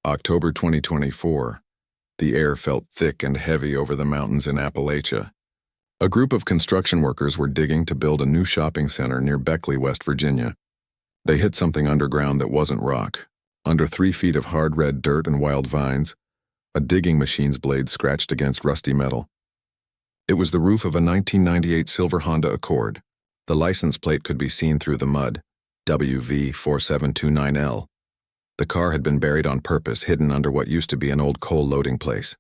October 2024. The air felt thick and heavy over the mountains in Appalachia. A group of construction workers were digging to build a new shopping center near Beckley, West Virginia. They hit something underground that wasn't rock. Under 3 feet of hard red dirt and wild vines, a digging machine's blade scratched against rusty metal. It was the roof of a 1998 silver Honda Accord. The license plate could be seen through the mud, WV4729L. The car had been buried on purpose, hidden under what used to be an old coal loading place.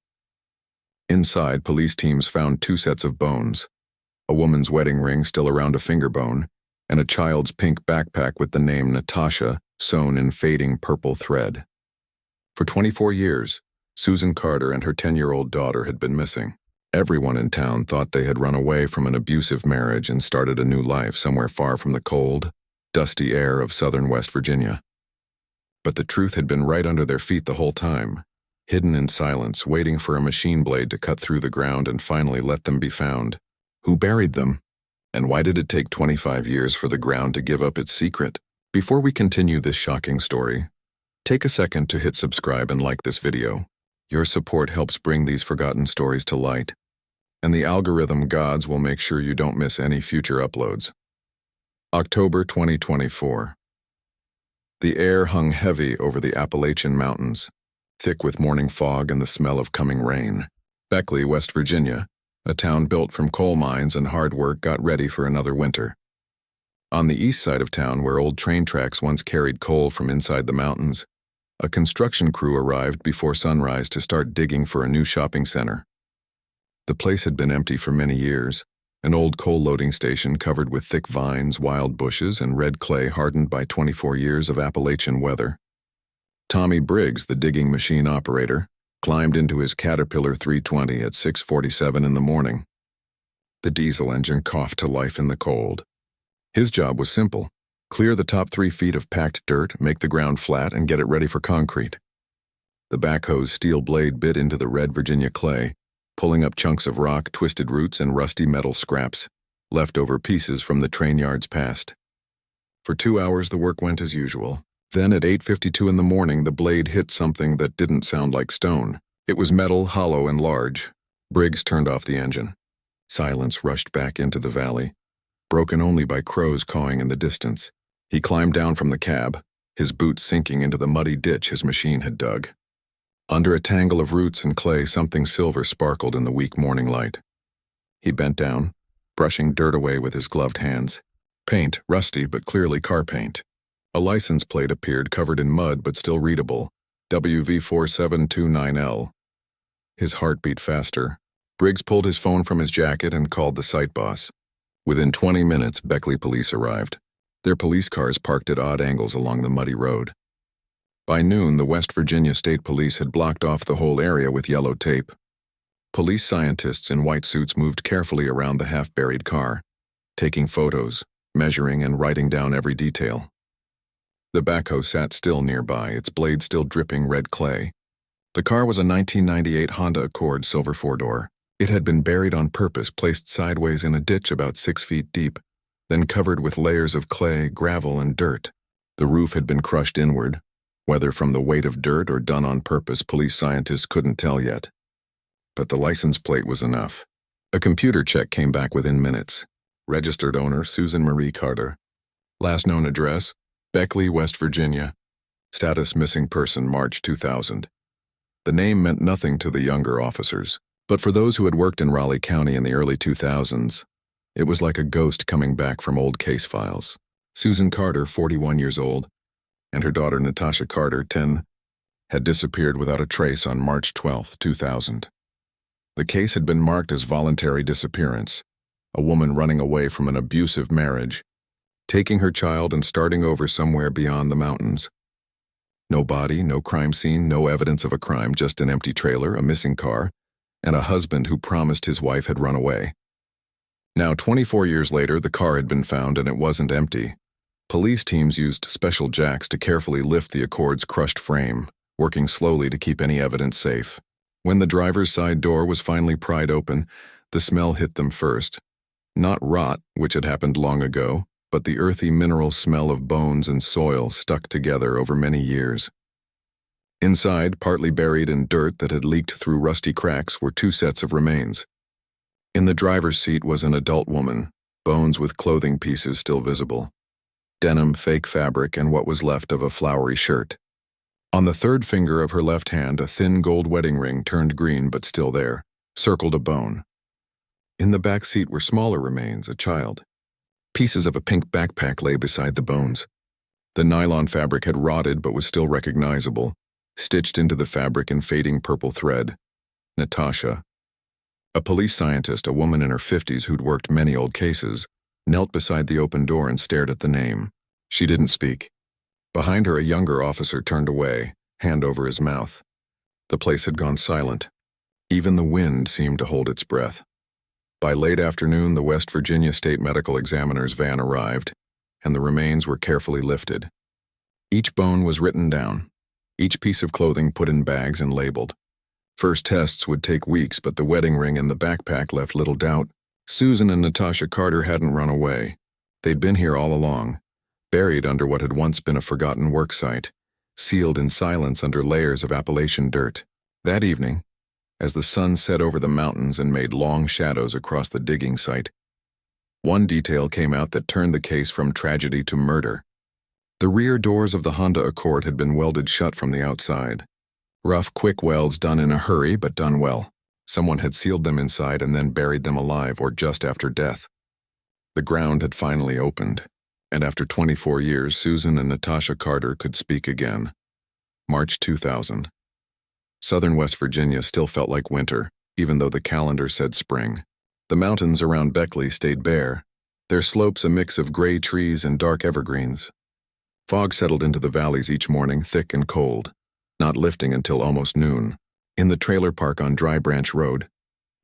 Inside, police teams found 2 sets of bones, a woman's wedding ring still around a finger bone, and a child's pink backpack with the name Natasha sewn in fading purple thread. For 24 years, Susan Carter and her 10-year-old daughter had been missing. Everyone in town thought they had run away from an abusive marriage and started a new life somewhere far from the cold, dusty air of southern West Virginia. But the truth had been right under their feet the whole time, hidden in silence, waiting for a machine blade to cut through the ground and finally let them be found. Who buried them? And why did it take 25 years for the ground to give up its secret? Before we continue this shocking story, take a second to hit subscribe and like this video. Your support helps bring these forgotten stories to light, and the algorithm gods will make sure you don't miss any future uploads. October 2024. The air hung heavy over the Appalachian Mountains, thick with morning fog and the smell of coming rain. Beckley, West Virginia, a town built from coal mines and hard work, got ready for another winter. On the east side of town, where old train tracks once carried coal from inside the mountains, a construction crew arrived before sunrise to start digging for a new shopping center. The place had been empty for many years, an old coal loading station covered with thick vines, wild bushes, and red clay hardened by 24 years of Appalachian weather. Tommy Briggs, the digging machine operator, climbed into his Caterpillar 320 at 6:47 in the morning. The diesel engine coughed to life in the cold. His job was simple: clear the top 3 feet of packed dirt, make the ground flat, and get it ready for concrete. The backhoe's steel blade bit into the red Virginia clay, pulling up chunks of rock, twisted roots, and rusty metal scraps, leftover pieces from the train yards past. For 2 hours the work went as usual. Then at 8:52 in the morning the blade hit something that didn't sound like stone. It was metal, hollow and large. Briggs turned off the engine. Silence rushed back into the valley, broken only by crows cawing in the distance. He climbed down from the cab, his boots sinking into the muddy ditch his machine had dug. Under a tangle of roots and clay, something silver sparkled in the weak morning light. He bent down, brushing dirt away with his gloved hands. Paint, rusty but clearly car paint. A license plate appeared, covered in mud but still readable, WV4729L. His heart beat faster. Briggs pulled his phone from his jacket and called the site boss. Within 20 minutes, Beckley police arrived, their police cars parked at odd angles along the muddy road. By noon, the West Virginia State Police had blocked off the whole area with yellow tape. Police scientists in white suits moved carefully around the half-buried car, taking photos, measuring, and writing down every detail. The backhoe sat still nearby, its blade still dripping red clay. The car was a 1998 Honda Accord silver 4-door. It had been buried on purpose, placed sideways in a ditch about 6 feet deep, then covered with layers of clay, gravel, and dirt. The roof had been crushed inward. Whether from the weight of dirt or done on purpose, police scientists couldn't tell yet. But the license plate was enough. A computer check came back within minutes. Registered owner, Susan Marie Carter. Last known address, Beckley, West Virginia. Status missing person, March 2000. The name meant nothing to the younger officers, but for those who had worked in Raleigh County in the early 2000s, it was like a ghost coming back from old case files. Susan Carter, 41 years old, and her daughter Natasha Carter, 10, had disappeared without a trace on March 12, 2000. The case had been marked as voluntary disappearance, a woman running away from an abusive marriage, taking her child and starting over somewhere beyond the mountains. No body, no crime scene, no evidence of a crime, just an empty trailer, a missing car, and a husband who promised his wife had run away. Now, 24 years later, the car had been found and it wasn't empty. Police teams used special jacks to carefully lift the Accord's crushed frame, working slowly to keep any evidence safe. When the driver's side door was finally pried open, the smell hit them first. Not rot, which had happened long ago, but the earthy mineral smell of bones and soil stuck together over many years. Inside, partly buried in dirt that had leaked through rusty cracks, were two sets of remains. In the driver's seat was an adult woman, bones with clothing pieces still visible. Denim, fake fabric, and what was left of a flowery shirt. On the third finger of her left hand, a thin gold wedding ring turned green but still there, circled a bone. In the back seat were smaller remains, a child. Pieces of a pink backpack lay beside the bones. The nylon fabric had rotted but was still recognizable, stitched into the fabric in fading purple thread. Natasha. A police scientist, a woman in her 50s who'd worked many old cases, knelt beside the open door and stared at the name. She didn't speak. Behind her, a younger officer turned away, hand over his mouth. The place had gone silent. Even the wind seemed to hold its breath. By late afternoon, the West Virginia State Medical Examiner's van arrived, and the remains were carefully lifted. Each bone was written down, each piece of clothing put in bags and labeled. First tests would take weeks, but the wedding ring and the backpack left little doubt. Susan and Natasha Carter hadn't run away. They'd been here all along, buried under what had once been a forgotten work site, sealed in silence under layers of Appalachian dirt. That evening, as the sun set over the mountains and made long shadows across the digging site, one detail came out that turned the case from tragedy to murder. The rear doors of the Honda Accord had been welded shut from the outside. Rough, quick welds done in a hurry, but done well. Someone had sealed them inside and then buried them alive or just after death. The ground had finally opened, and after 24 years, Susan and Natasha Carter could speak again. March 2000. Southern West Virginia still felt like winter, even though the calendar said spring. The mountains around Beckley stayed bare, their slopes a mix of gray trees and dark evergreens. Fog settled into the valleys each morning, thick and cold, not lifting until almost noon. In the trailer park on Dry Branch Road,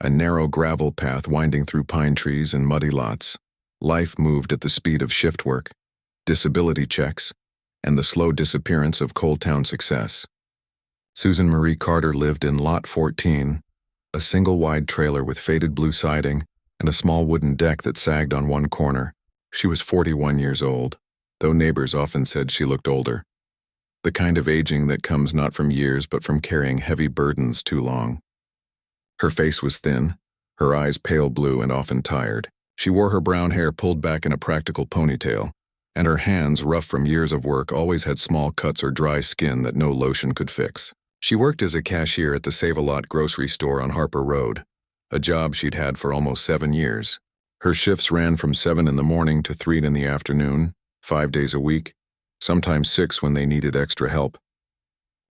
a narrow gravel path winding through pine trees and muddy lots, life moved at the speed of shift work, disability checks, and the slow disappearance of Coal Town success. Susan Marie Carter lived in Lot 14, a single-wide trailer with faded blue siding and a small wooden deck that sagged on one corner. She was 41 years old, though neighbors often said she looked older. The kind of aging that comes not from years but from carrying heavy burdens too long. Her face was thin, her eyes pale blue and often tired. She wore her brown hair pulled back in a practical ponytail, and her hands, rough from years of work, always had small cuts or dry skin that no lotion could fix. She worked as a cashier at the Save-A-Lot grocery store on Harper Road, a job she'd had for almost 7 years. Her shifts ran from 7 in the morning to 3 in the afternoon, 5 days a week, sometimes 6 when they needed extra help.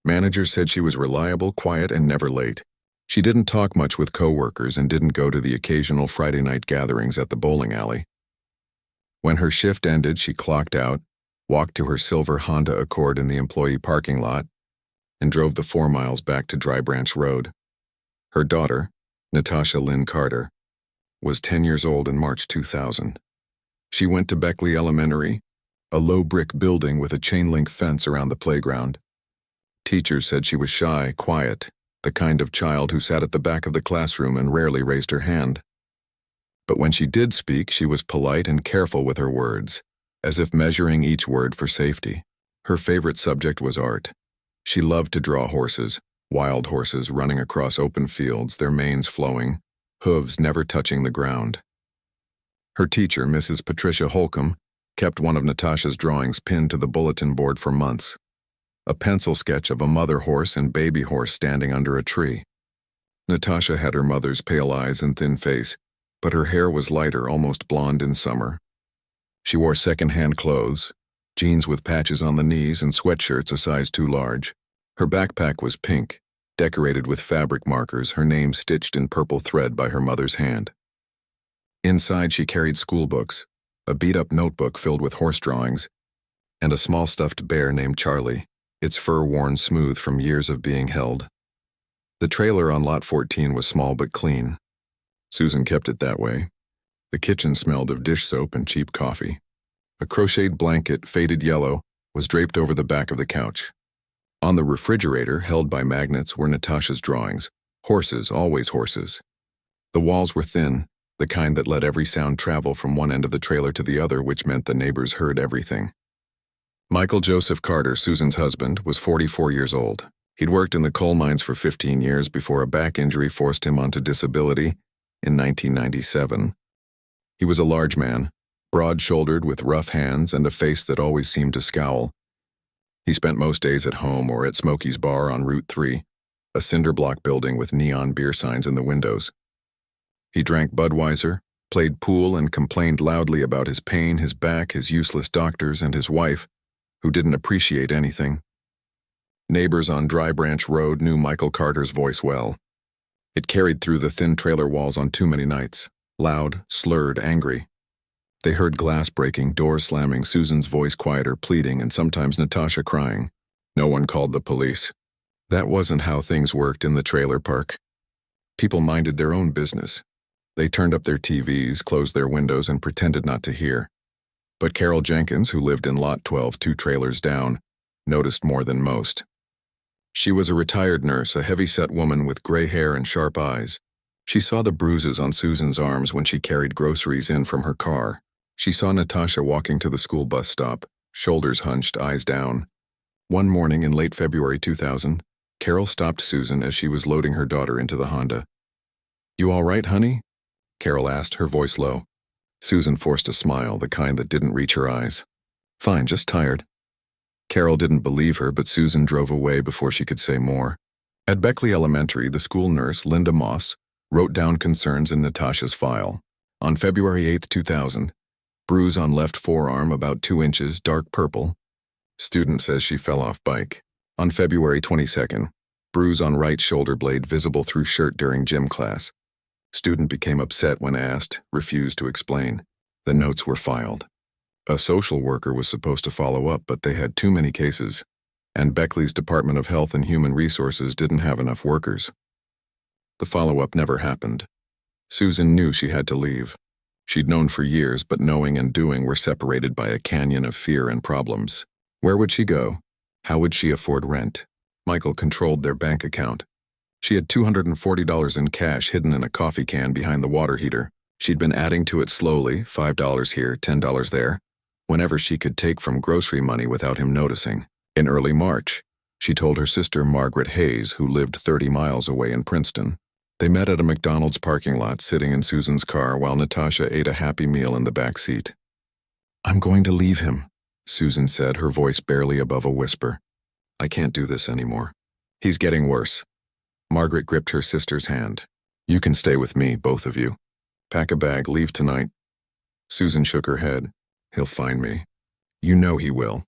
Managers said she was reliable, quiet, and never late. She didn't talk much with coworkers and didn't go to the occasional Friday night gatherings at the bowling alley. When her shift ended, she clocked out, walked to her silver Honda Accord in the employee parking lot, and drove the 4 miles back to Dry Branch Road. Her daughter, Natasha Lynn Carter, was 10 years old in March 2000. She went to Beckley Elementary, a low brick building with a chain-link fence around the playground. Teachers said she was shy, quiet, the kind of child who sat at the back of the classroom and rarely raised her hand. But when she did speak, she was polite and careful with her words, as if measuring each word for safety. Her favorite subject was art. She loved to draw horses, wild horses running across open fields, their manes flowing, hooves never touching the ground. Her teacher, Mrs. Patricia Holcomb, kept one of Natasha's drawings pinned to the bulletin board for months, a pencil sketch of a mother horse and baby horse standing under a tree. Natasha had her mother's pale eyes and thin face, but her hair was lighter, almost blonde in summer. She wore second-hand clothes, jeans with patches on the knees and sweatshirts a size too large. Her backpack was pink, decorated with fabric markers, her name stitched in purple thread by her mother's hand. Inside she carried school books, a beat-up notebook filled with horse drawings, and a small stuffed bear named Charlie, its fur worn smooth from years of being held. The trailer on Lot 14 was small but clean. Susan kept it that way. The kitchen smelled of dish soap and cheap coffee. A crocheted blanket, faded yellow, was draped over the back of the couch. On the refrigerator, held by magnets, were Natasha's drawings. Horses, always horses. The walls were thin, the kind that let every sound travel from one end of the trailer to the other, which meant the neighbors heard everything. Michael Joseph Carter, Susan's husband, was 44 years old. He'd worked in the coal mines for 15 years before a back injury forced him onto disability in 1997. He was a large man, broad-shouldered with rough hands and a face that always seemed to scowl. He spent most days at home or at Smokey's Bar on Route 3, a cinder block building with neon beer signs in the windows. He drank Budweiser, played pool, and complained loudly about his pain, his back, his useless doctors, and his wife, who didn't appreciate anything. Neighbors on Dry Branch Road knew Michael Carter's voice well. It carried through the thin trailer walls on too many nights, loud, slurred, angry. They heard glass breaking, doors slamming, Susan's voice quieter, pleading, and sometimes Natasha crying. No one called the police. That wasn't how things worked in the trailer park. People minded their own business. They turned up their TVs, closed their windows, and pretended not to hear. But Carol Jenkins, who lived in Lot 12, 2 trailers down, noticed more than most. She was a retired nurse, a heavy-set woman with gray hair and sharp eyes. She saw the bruises on Susan's arms when she carried groceries in from her car. She saw Natasha walking to the school bus stop, shoulders hunched, eyes down. One morning in late February 2000, Carol stopped Susan as she was loading her daughter into the Honda. "You all right, honey?" Carol asked, her voice low. Susan forced a smile, the kind that didn't reach her eyes. "Fine, just tired." Carol didn't believe her, but Susan drove away before she could say more. At Beckley Elementary, the school nurse, Linda Moss, wrote down concerns in Natasha's file. On February 8, 2000, bruise on left forearm about 2 inches, dark purple. Student says she fell off bike. On February 22nd, bruise on right shoulder blade visible through shirt during gym class. Student became upset when asked, refused to explain. The notes were filed. A social worker was supposed to follow up, but they had too many cases, and Beckley's Department of Health and Human Resources didn't have enough workers. The follow-up never happened. Susan knew she had to leave. She'd known for years, but knowing and doing were separated by a canyon of fear and problems. Where would she go? How would she afford rent? Michael controlled their bank account. She had $240 in cash hidden in a coffee can behind the water heater. She'd been adding to it slowly, $5 here, $10 there, whenever she could take from grocery money without him noticing. In early March, she told her sister Margaret Hayes, who lived 30 miles away in Princeton. They met at a McDonald's parking lot, sitting in Susan's car while Natasha ate a Happy Meal in the back seat. "I'm going to leave him," Susan said, her voice barely above a whisper. "I can't do this anymore. He's getting worse." Margaret gripped her sister's hand. "You can stay with me, both of you. Pack a bag, leave tonight." Susan shook her head. "He'll find me. You know he will.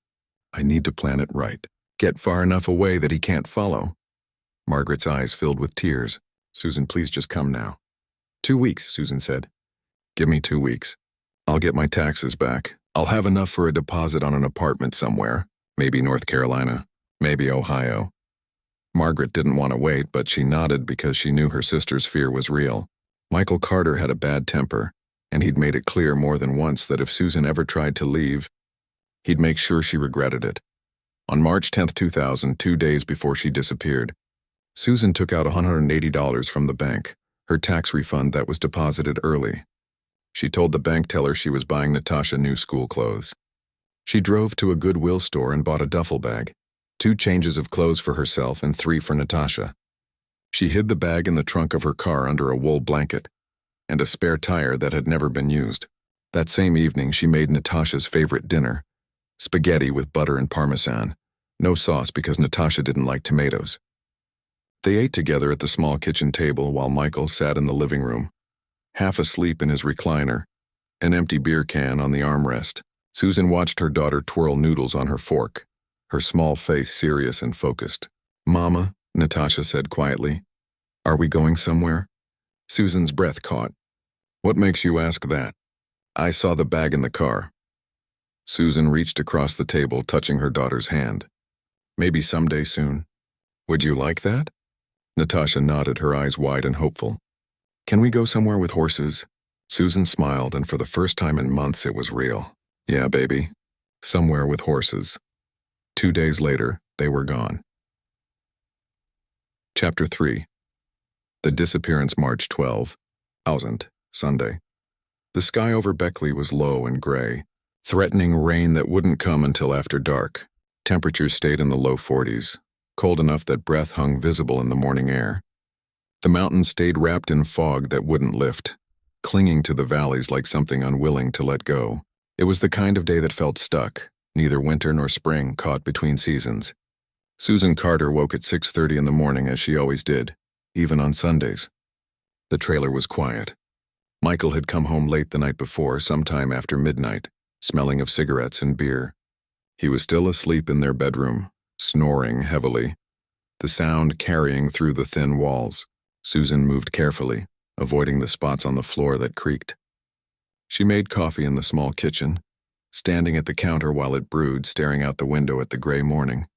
I need to plan it right. Get far enough away that he can't follow." Margaret's eyes filled with tears. "Susan, please just come now." 2 weeks, Susan said. "Give me 2 weeks. I'll get my taxes back. I'll have enough for a deposit on an apartment somewhere. Maybe North Carolina. Maybe Ohio." Margaret didn't want to wait, but she nodded because she knew her sister's fear was real. Michael Carter had a bad temper, and he'd made it clear more than once that if Susan ever tried to leave, he'd make sure she regretted it. On March 10, 2000, 2 days before she disappeared, Susan took out $180 from the bank, her tax refund that was deposited early. She told the bank teller she was buying Natasha new school clothes. She drove to a Goodwill store and bought a duffel bag, 2 changes of clothes for herself and 3 for Natasha. She hid the bag in the trunk of her car under a wool blanket and a spare tire that had never been used. That same evening, she made Natasha's favorite dinner, spaghetti with butter and parmesan, no sauce because Natasha didn't like tomatoes. They ate together at the small kitchen table while Michael sat in the living room, half asleep in his recliner, an empty beer can on the armrest. Susan watched her daughter twirl noodles on her fork, her small face serious and focused. "Mama," Natasha said quietly, "are we going somewhere?" Susan's breath caught. "What makes you ask that?" "I saw the bag in the car." Susan reached across the table, touching her daughter's hand. "Maybe someday soon. Would you like that?" Natasha nodded, her eyes wide and hopeful. "Can we go somewhere with horses?" Susan smiled, and for the first time in months it was real. "Yeah, baby. Somewhere with horses." 2 days later, they were gone. Chapter 3. The disappearance, March 12, 2000, Sunday. The sky over Beckley was low and gray, threatening rain that wouldn't come until after dark. Temperatures stayed in the low 40s. cold enough that breath hung visible in the morning air. The mountains stayed wrapped in fog that wouldn't lift, clinging to the valleys like something unwilling to let go. It was the kind of day that felt stuck, neither winter nor spring, caught between seasons. Susan Carter woke at 6:30 in the morning as she always did, even on Sundays. The trailer was quiet. Michael had come home late the night before, sometime after midnight, smelling of cigarettes and beer. He was still asleep in their bedroom, snoring heavily, the sound carrying through the thin walls. Susan moved carefully, avoiding the spots on the floor that creaked. She made coffee in the small kitchen, standing at the counter while it brewed, staring out the window at the gray morning.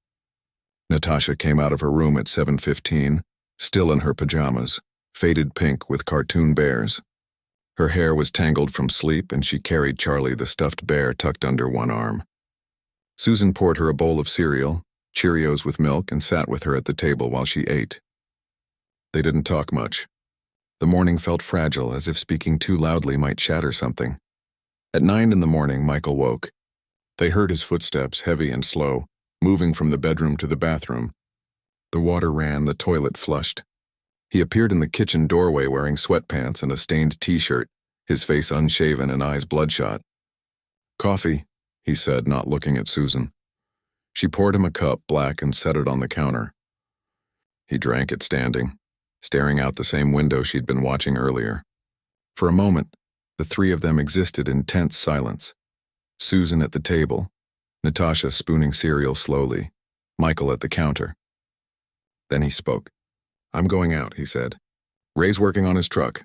Natasha came out of her room at 7:15, still in her pajamas, faded pink with cartoon bears. Her hair was tangled from sleep, and she carried Charlie the stuffed bear tucked under one arm. Susan poured her a bowl of cereal, Cheerios with milk, and sat with her at the table while she ate. They didn't talk much. The morning felt fragile, as if speaking too loudly might shatter something. At 9 in the morning, Michael woke. They heard his footsteps, heavy and slow, moving from the bedroom to the bathroom. The water ran, the toilet flushed. He appeared in the kitchen doorway wearing sweatpants and a stained t-shirt, his face unshaven and eyes bloodshot. "Coffee," he said, not looking at Susan. She poured him a cup, black, and set it on the counter. He drank it standing, staring out the same window she'd been watching earlier. For a moment, the three of them existed in tense silence. Susan at the table, Natasha spooning cereal slowly, Michael at the counter. Then he spoke. "I'm going out," he said. "Ray's working on his truck.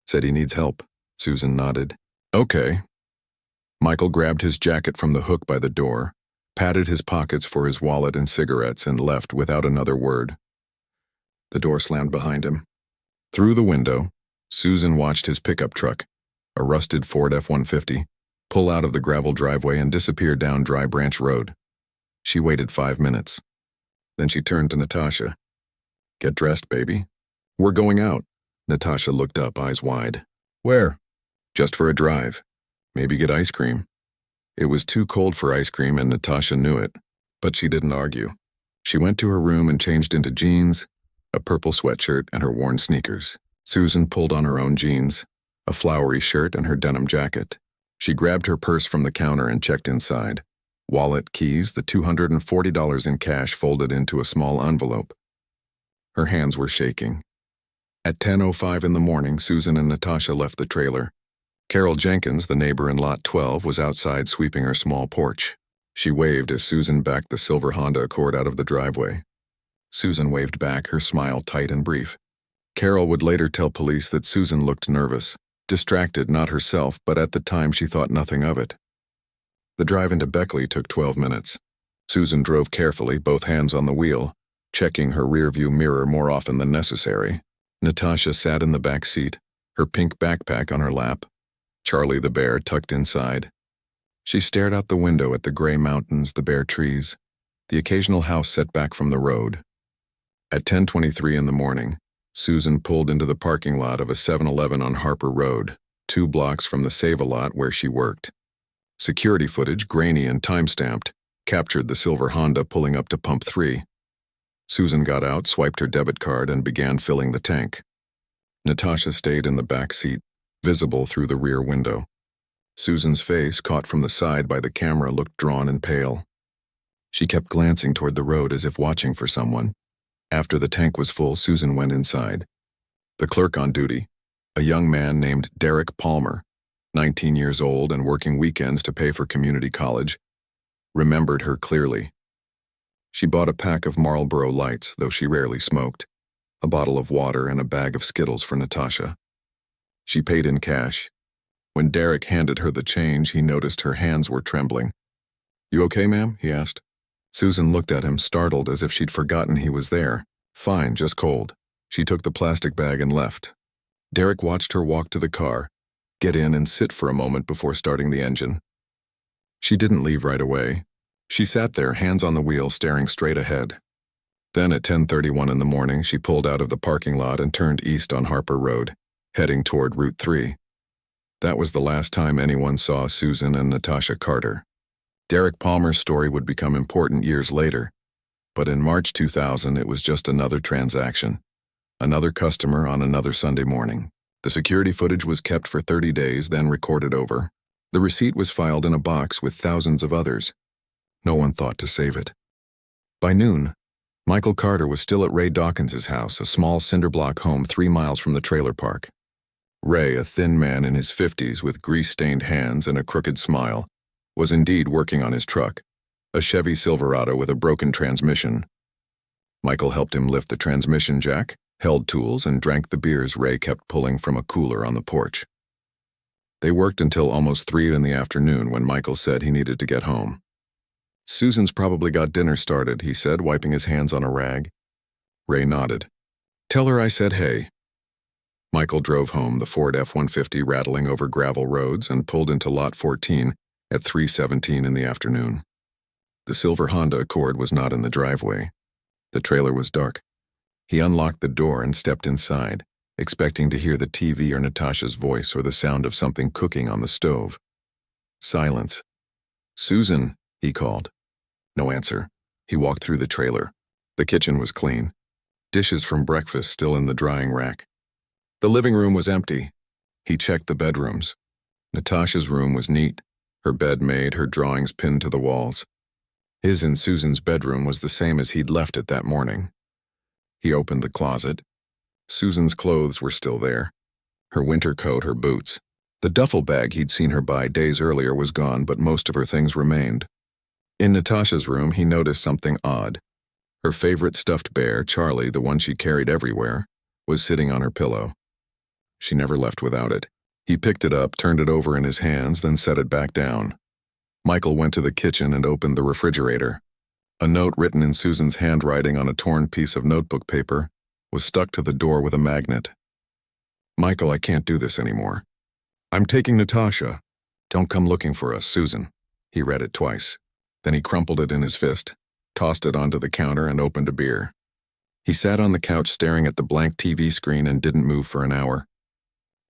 Said he needs help." Susan nodded. "Okay." Michael grabbed his jacket from the hook by the door, patted his pockets for his wallet and cigarettes, and left without another word. The door slammed behind him. Through the window, Susan watched his pickup truck, a rusted Ford F-150, pull out of the gravel driveway and disappear down Dry Branch Road. She waited 5 minutes. Then she turned to Natasha. "Get dressed, baby. We're going out." Natasha looked up, eyes wide. "Where?" "Just for a drive. Maybe get ice cream." It was too cold for ice cream, and Natasha knew it, but she didn't argue. She went to her room and changed into jeans, a purple sweatshirt, and her worn sneakers. Susan pulled on her own jeans, a flowery shirt, and her denim jacket. She grabbed her purse from the counter and checked inside. Wallet, keys, the $240 in cash folded into a small envelope. Her hands were shaking. At 10:05 in the morning, Susan and Natasha left the trailer. Carol Jenkins, the neighbor in Lot 12, was outside sweeping her small porch. She waved as Susan backed the silver Honda Accord out of the driveway. Susan waved back, her smile tight and brief. Carol would later tell police that Susan looked nervous, distracted, not herself, but at the time she thought nothing of it. The drive into Beckley took 12 minutes. Susan drove carefully, both hands on the wheel, checking her rearview mirror more often than necessary. Natasha sat in the back seat, her pink backpack on her lap, Charlie the bear tucked inside. She stared out the window at the gray mountains, the bare trees, the occasional house set back from the road. At 10:23 in the morning, Susan pulled into the parking lot of a 7-Eleven on Harper Road, 2 blocks from the Save-A-Lot where she worked. Security footage, grainy and time-stamped, captured the silver Honda pulling up to pump 3. Susan got out, swiped her debit card, and began filling the tank. Natasha stayed in the back seat, visible through the rear window. Susan's face, caught from the side by the camera, looked drawn and pale. She kept glancing toward the road as if watching for someone. After the tank was full, Susan went inside. The clerk on duty, a young man named Derek Palmer, 19 years old and working weekends to pay for community college, remembered her clearly. She bought a pack of Marlboro Lights, though she rarely smoked, a bottle of water, and a bag of Skittles for Natasha. She paid in cash. When Derek handed her the change, he noticed her hands were trembling. "You okay, ma'am?" he asked. Susan looked at him, startled, as if she'd forgotten he was there. "Fine, just cold." She took the plastic bag and left. Derek watched her walk to the car, get in and sit for a moment before starting the engine. She didn't leave right away. She sat there, hands on the wheel, staring straight ahead. Then at 10:31 in the morning, she pulled out of the parking lot and turned east on Harper Road, heading toward Route 3. That was the last time anyone saw Susan and Natasha Carter. Derek Palmer's story would become important years later. But in March 2000, it was just another transaction. Another customer on another Sunday morning. The security footage was kept for 30 days, then recorded over. The receipt was filed in a box with thousands of others. No one thought to save it. By noon, Michael Carter was still at Ray Dawkins's house, a small cinder-block home 3 miles from the trailer park. Ray, a thin man in his 50s with grease-stained hands and a crooked smile, was indeed working on his truck, a Chevy Silverado with a broken transmission. Michael helped him lift the transmission jack, held tools, and drank the beers Ray kept pulling from a cooler on the porch. They worked until almost 3 in the afternoon when Michael said he needed to get home. "Susan's probably got dinner started," he said, wiping his hands on a rag. Ray nodded. "Tell her I said hey." Michael drove home, the Ford F-150 rattling over gravel roads, and pulled into Lot 14 at 3:17 in the afternoon. The silver Honda Accord was not in the driveway. The trailer was dark. He unlocked the door and stepped inside, expecting to hear the TV or Natasha's voice or the sound of something cooking on the stove. Silence. "Susan," he called. No answer. He walked through the trailer. The kitchen was clean. Dishes from breakfast still in the drying rack. The living room was empty. He checked the bedrooms. Natasha's room was neat, her bed made, her drawings pinned to the walls. His and Susan's bedroom was the same as he'd left it that morning. He opened the closet. Susan's clothes were still there. Her winter coat, her boots. The duffel bag he'd seen her buy days earlier was gone, but most of her things remained. In Natasha's room, he noticed something odd. Her favorite stuffed bear, Charlie, the one she carried everywhere, was sitting on her pillow. She never left without it. He picked it up, turned it over in his hands, then set it back down. Michael went to the kitchen and opened the refrigerator. A note written in Susan's handwriting on a torn piece of notebook paper was stuck to the door with a magnet. "Michael, I can't do this anymore. I'm taking Natasha. Don't come looking for us, Susan." He read it twice. Then he crumpled it in his fist, tossed it onto the counter, and opened a beer. He sat on the couch staring at the blank TV screen and didn't move for an hour.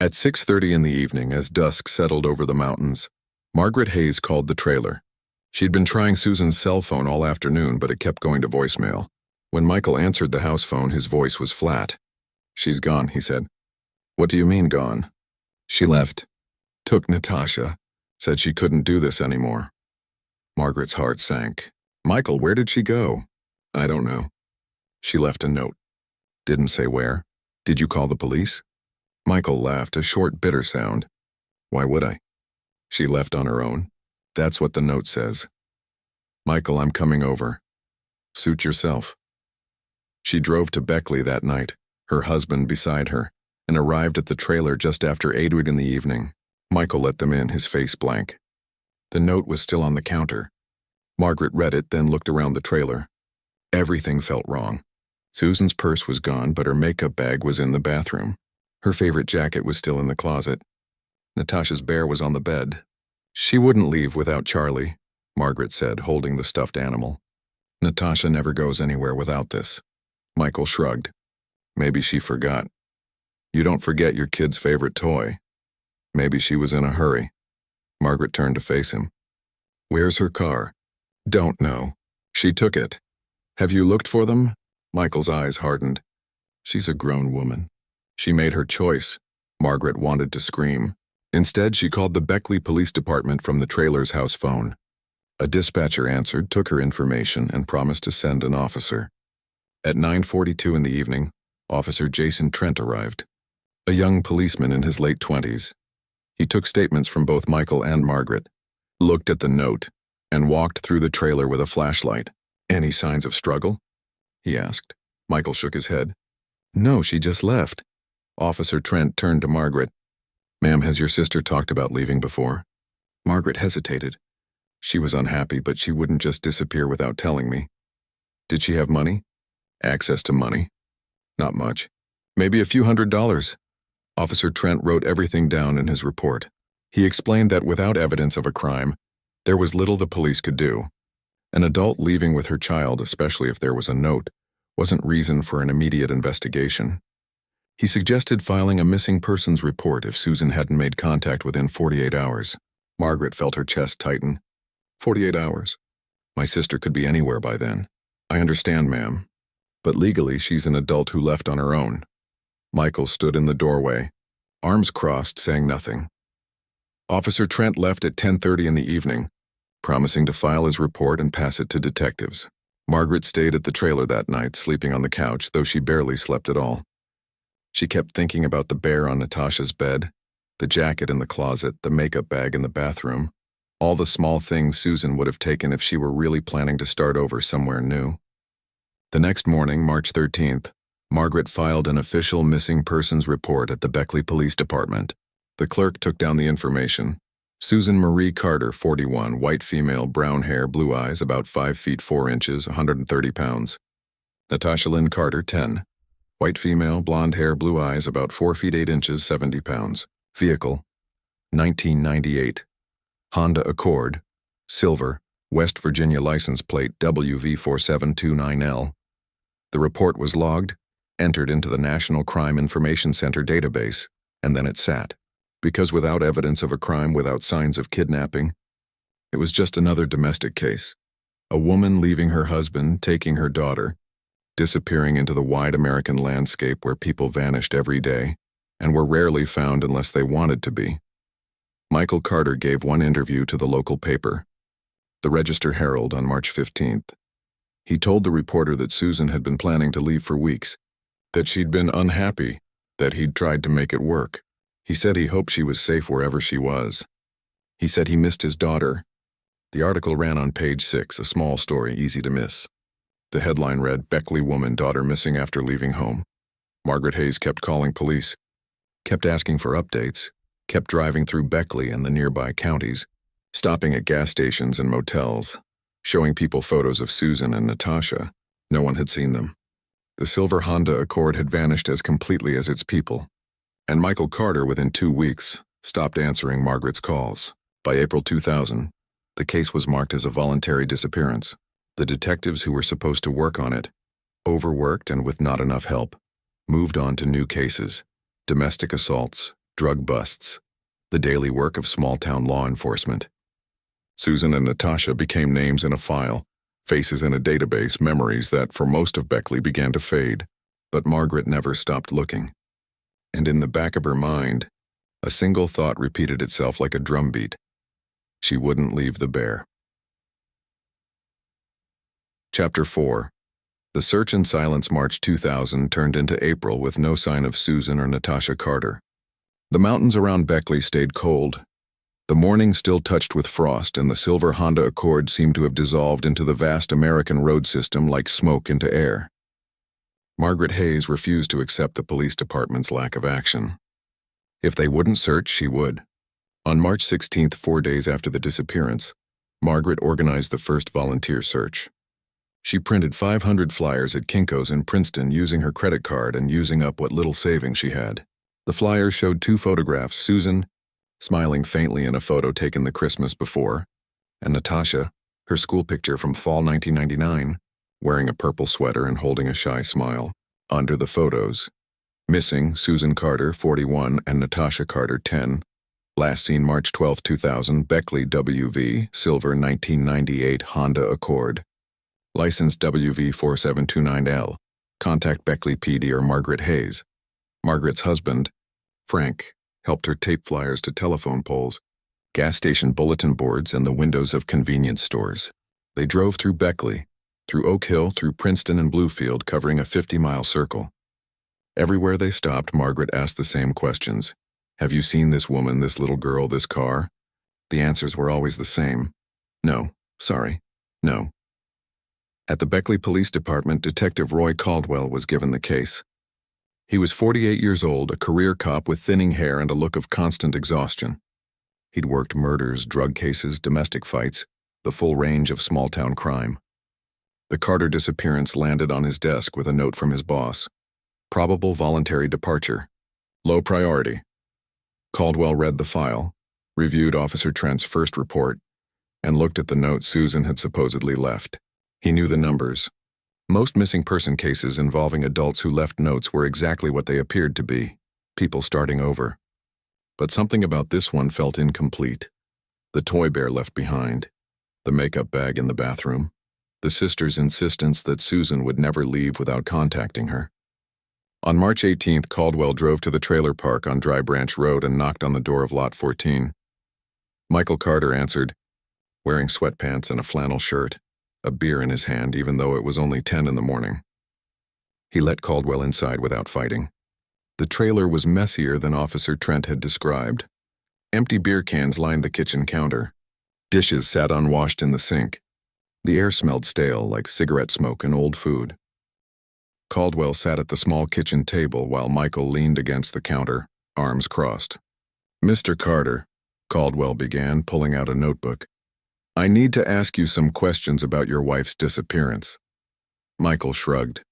At 6:30 in the evening, as dusk settled over the mountains, Margaret Hayes called the trailer. She'd been trying Susan's cell phone all afternoon, but it kept going to voicemail. When Michael answered the house phone, his voice was flat. "She's gone," he said. "What do you mean gone?" "She left. Took Natasha. Said she couldn't do this anymore." Margaret's heart sank. "Michael, where did she go?" "I don't know. She left a note." "Didn't say where. Did you call the police?" Michael laughed, a short, bitter sound. "Why would I? She left on her own. That's what the note says." "Michael, I'm coming over. Suit yourself." She drove to Beckley that night, her husband beside her, and arrived at the trailer just after 8 in the evening. Michael let them in, his face blank. The note was still on the counter. Margaret read it, then looked around the trailer. Everything felt wrong. Susan's purse was gone, but her makeup bag was in the bathroom. Her favorite jacket was still in the closet. Natasha's bear was on the bed. "She wouldn't leave without Charlie," Margaret said, holding the stuffed animal. "Natasha never goes anywhere without this." Michael shrugged. "Maybe she forgot." "You don't forget your kid's favorite toy." "Maybe she was in a hurry." Margaret turned to face him. "Where's her car?" "Don't know. She took it." "Have you looked for them?" Michael's eyes hardened. "She's a grown woman. She made her choice." Margaret wanted to scream. Instead, she called the Beckley Police Department from the trailer's house phone. A dispatcher answered, took her information, and promised to send an officer. At 9:42 in the evening, Officer Jason Trent arrived, a young policeman in his late 20s. He took statements from both Michael and Margaret, looked at the note, and walked through the trailer with a flashlight. "Any signs of struggle?" he asked. Michael shook his head. "No, she just left." Officer Trent turned to Margaret. "Ma'am, has your sister talked about leaving before?" Margaret hesitated. She was unhappy, but she wouldn't just disappear without telling me. "Did she have money?" "Access to money?" "Not much. Maybe a few $100s." Officer Trent wrote everything down in his report. He explained that without evidence of a crime, there was little the police could do. An adult leaving with her child, especially if there was a note, wasn't reason for an immediate investigation. He suggested filing a missing persons report if Susan hadn't made contact within 48 hours. Margaret felt her chest tighten. 48 hours. My sister could be anywhere by then. I understand, ma'am. But legally, she's an adult who left on her own. Michael stood in the doorway, arms crossed, saying nothing. Officer Trent left at 10:30 in the evening, promising to file his report and pass it to detectives. Margaret stayed at the trailer that night, sleeping on the couch, though she barely slept at all. She kept thinking about the bear on Natasha's bed, the jacket in the closet, the makeup bag in the bathroom, all the small things Susan would have taken if she were really planning to start over somewhere new. The next morning, March 13th, Margaret filed an official missing persons report at the Beckley Police Department. The clerk took down the information. Susan Marie Carter, 41, white female, brown hair, blue eyes, about 5 feet 4 inches, 130 pounds. Natasha Lynn Carter, 10, white female, blonde hair, blue eyes, about 4 feet 8 inches, 70 pounds. Vehicle, 1998. Honda Accord, silver, West Virginia license plate WV4729L. The report was logged, entered into the National Crime Information Center database, and then it sat. Because without evidence of a crime, without signs of kidnapping, it was just another domestic case. A woman leaving her husband, taking her daughter, disappearing into the wide American landscape where people vanished every day and were rarely found unless they wanted to be. Michael Carter gave one interview to the local paper, the Register Herald, on March 15th. He told the reporter that Susan had been planning to leave for weeks, that she'd been unhappy, that he'd tried to make it work. He said he hoped she was safe wherever she was. He said he missed his daughter. The article ran on page 6, a small story, easy to miss. The headline read, "Beckley woman daughter missing after leaving home." Margaret Hayes kept calling police, kept asking for updates, kept driving through Beckley and the nearby counties, stopping at gas stations and motels, showing people photos of Susan and Natasha. No one had seen them. The silver Honda Accord had vanished as completely as its people. And Michael Carter, within 2 weeks, stopped answering Margaret's calls. By April 2000, the case was marked as a voluntary disappearance. The detectives who were supposed to work on it, overworked and with not enough help, moved on to new cases, domestic assaults, drug busts, the daily work of small-town law enforcement. Susan and Natasha became names in a file, faces in a database, memories that, for most of Beckley, began to fade. But Margaret never stopped looking. And in the back of her mind, a single thought repeated itself like a drumbeat. She wouldn't leave the bear. Chapter 4. The search in silence. March 2000 turned into April with no sign of Susan or Natasha Carter. The mountains around Beckley stayed cold. The morning still touched with frost, and the silver Honda Accord seemed to have dissolved into the vast American road system like smoke into air. Margaret Hayes refused to accept the police department's lack of action. If they wouldn't search, she would. On March 16th, 4 days after the disappearance, Margaret organized the first volunteer search. She printed 500 flyers at Kinko's in Princeton using her credit card and using up what little savings she had. The flyers showed 2 photographs, Susan, smiling faintly in a photo taken the Christmas before, and Natasha, her school picture from fall 1999, wearing a purple sweater and holding a shy smile. Under the photos, missing Susan Carter, 41, and Natasha Carter, 10. Last seen March 12, 2000, Beckley WV, silver 1998 Honda Accord. License WV4729L. Contact Beckley PD or Margaret Hayes. Margaret's husband, Frank, helped her tape flyers to telephone poles, gas station bulletin boards, and the windows of convenience stores. They drove through Beckley, through Oak Hill, through Princeton and Bluefield, covering a 50-mile circle. Everywhere they stopped, Margaret asked the same questions. Have you seen this woman, this little girl, this car? The answers were always the same. No, sorry, no. At the Beckley Police Department, Detective Roy Caldwell was given the case. He was 48 years old, a career cop with thinning hair and a look of constant exhaustion. He'd worked murders, drug cases, domestic fights, the full range of small-town crime. The Carter disappearance landed on his desk with a note from his boss. Probable voluntary departure. Low priority. Caldwell read the file, reviewed Officer Trent's first report, and looked at the note Susan had supposedly left. He knew the numbers. Most missing person cases involving adults who left notes were exactly what they appeared to be, people starting over. But something about this one felt incomplete. The toy bear left behind, the makeup bag in the bathroom, the sister's insistence that Susan would never leave without contacting her. On March 18th, Caldwell drove to the trailer park on Dry Branch Road and knocked on the door of Lot 14. Michael Carter answered, wearing sweatpants and a flannel shirt, a beer in his hand even though it was only 10 in the morning. He let Caldwell inside without fighting. The trailer was messier than Officer Trent had described. Empty beer cans lined the kitchen counter. Dishes sat unwashed in the sink. The air smelled stale, like cigarette smoke and old food. Caldwell sat at the small kitchen table while Michael leaned against the counter, arms crossed. "Mr. Carter," Caldwell began, pulling out a notebook, "I need to ask you some questions about your wife's disappearance." Michael shrugged.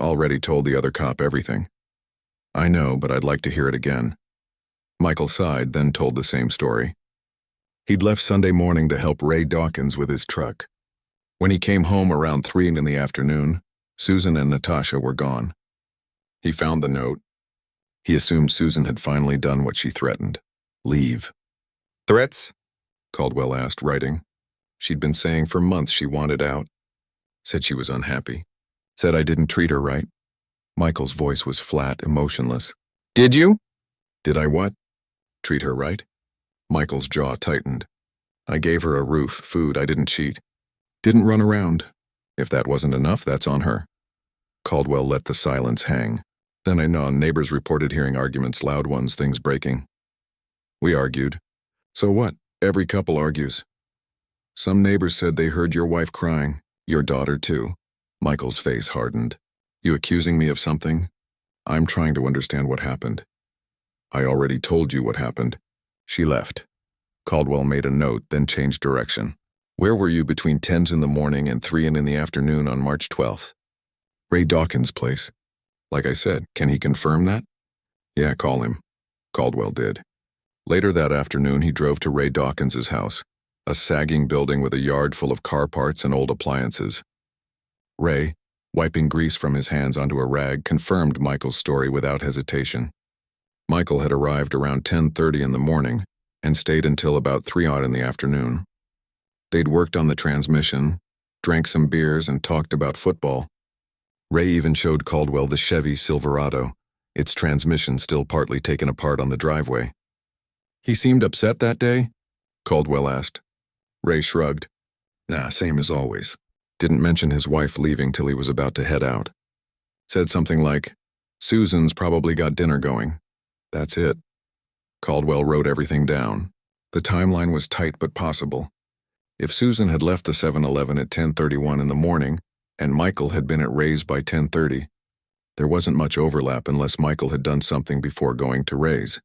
"Already told the other cop everything." "I know, but I'd like to hear it again." Michael sighed, then told the same story. He'd left Sunday morning to help Ray Dawkins with his truck. When he came home around 3 in the afternoon, Susan and Natasha were gone. He found the note. He assumed Susan had finally done what she threatened. Leave. "Threats?" Caldwell asked, writing. She'd been saying for months she wanted out. Said she was unhappy. Said I didn't treat her right. Michael's voice was flat, emotionless. "Did you?" "Did I what? Treat her right?" Michael's jaw tightened. "I gave her a roof, food, I didn't cheat. Didn't run around. If that wasn't enough, that's on her." Caldwell let the silence hang. "Then I know neighbors reported hearing arguments, loud ones, things breaking. We argued. So what? Every couple argues. Some neighbors said they heard your wife crying. Your daughter, too." Michael's face hardened. "You accusing me of something? I'm trying to understand what happened." "I already told you what happened." She left. Caldwell made a note, then changed direction. "Where were you between 10 in the morning and 3 in the afternoon on March 12th? "Ray Dawkins' place." "Like I said, can he confirm that?" "Yeah, call him." Caldwell did. Later that afternoon, he drove to Ray Dawkins' house, a sagging building with a yard full of car parts and old appliances. Ray, wiping grease from his hands onto a rag, confirmed Michael's story without hesitation. Michael had arrived around 10:30 in the morning and stayed until about 3 in the afternoon. They'd worked on the transmission, drank some beers, and talked about football. Ray even showed Caldwell the Chevy Silverado, its transmission still partly taken apart on the driveway. "He seemed upset that day?" Caldwell asked. Ray shrugged. "Nah, same as always. Didn't mention his wife leaving till he was about to head out. Said something like, 'Susan's probably got dinner going.' That's it." Caldwell wrote everything down. The timeline was tight but possible. If Susan had left the 7-Eleven at 10:31 in the morning, and Michael had been at Ray's by 10:30, there wasn't much overlap unless Michael had done something before going to Ray's.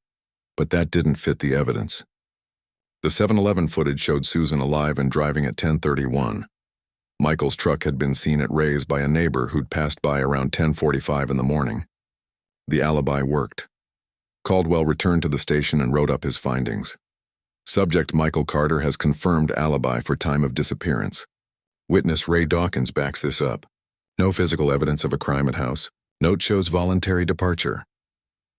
But that didn't fit the evidence. The 7-Eleven footage showed Susan alive and driving at 10:31. Michael's truck had been seen at Ray's by a neighbor who'd passed by around 10:45 in the morning. The alibi worked. Caldwell returned to the station and wrote up his findings. Subject Michael Carter has confirmed alibi for time of disappearance. Witness Ray Dawkins backs this up. No physical evidence of a crime at house. Note shows voluntary departure.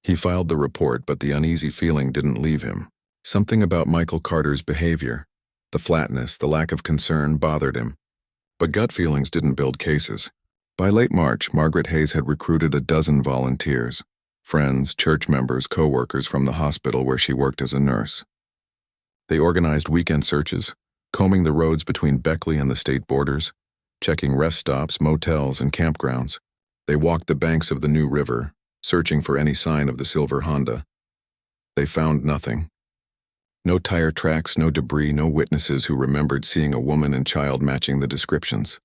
He filed the report, but the uneasy feeling didn't leave him. Something about Michael Carter's behavior, the flatness, the lack of concern, bothered him. But gut feelings didn't build cases. By late March, Margaret Hayes had recruited a dozen volunteers. Friends, church members, co-workers from the hospital where she worked as a nurse. They organized weekend searches, combing the roads between Beckley and the state borders, checking rest stops, motels, and campgrounds. They walked the banks of the New River, searching for any sign of the silver Honda. They found nothing. No tire tracks, no debris, no witnesses who remembered seeing a woman and child matching the descriptions.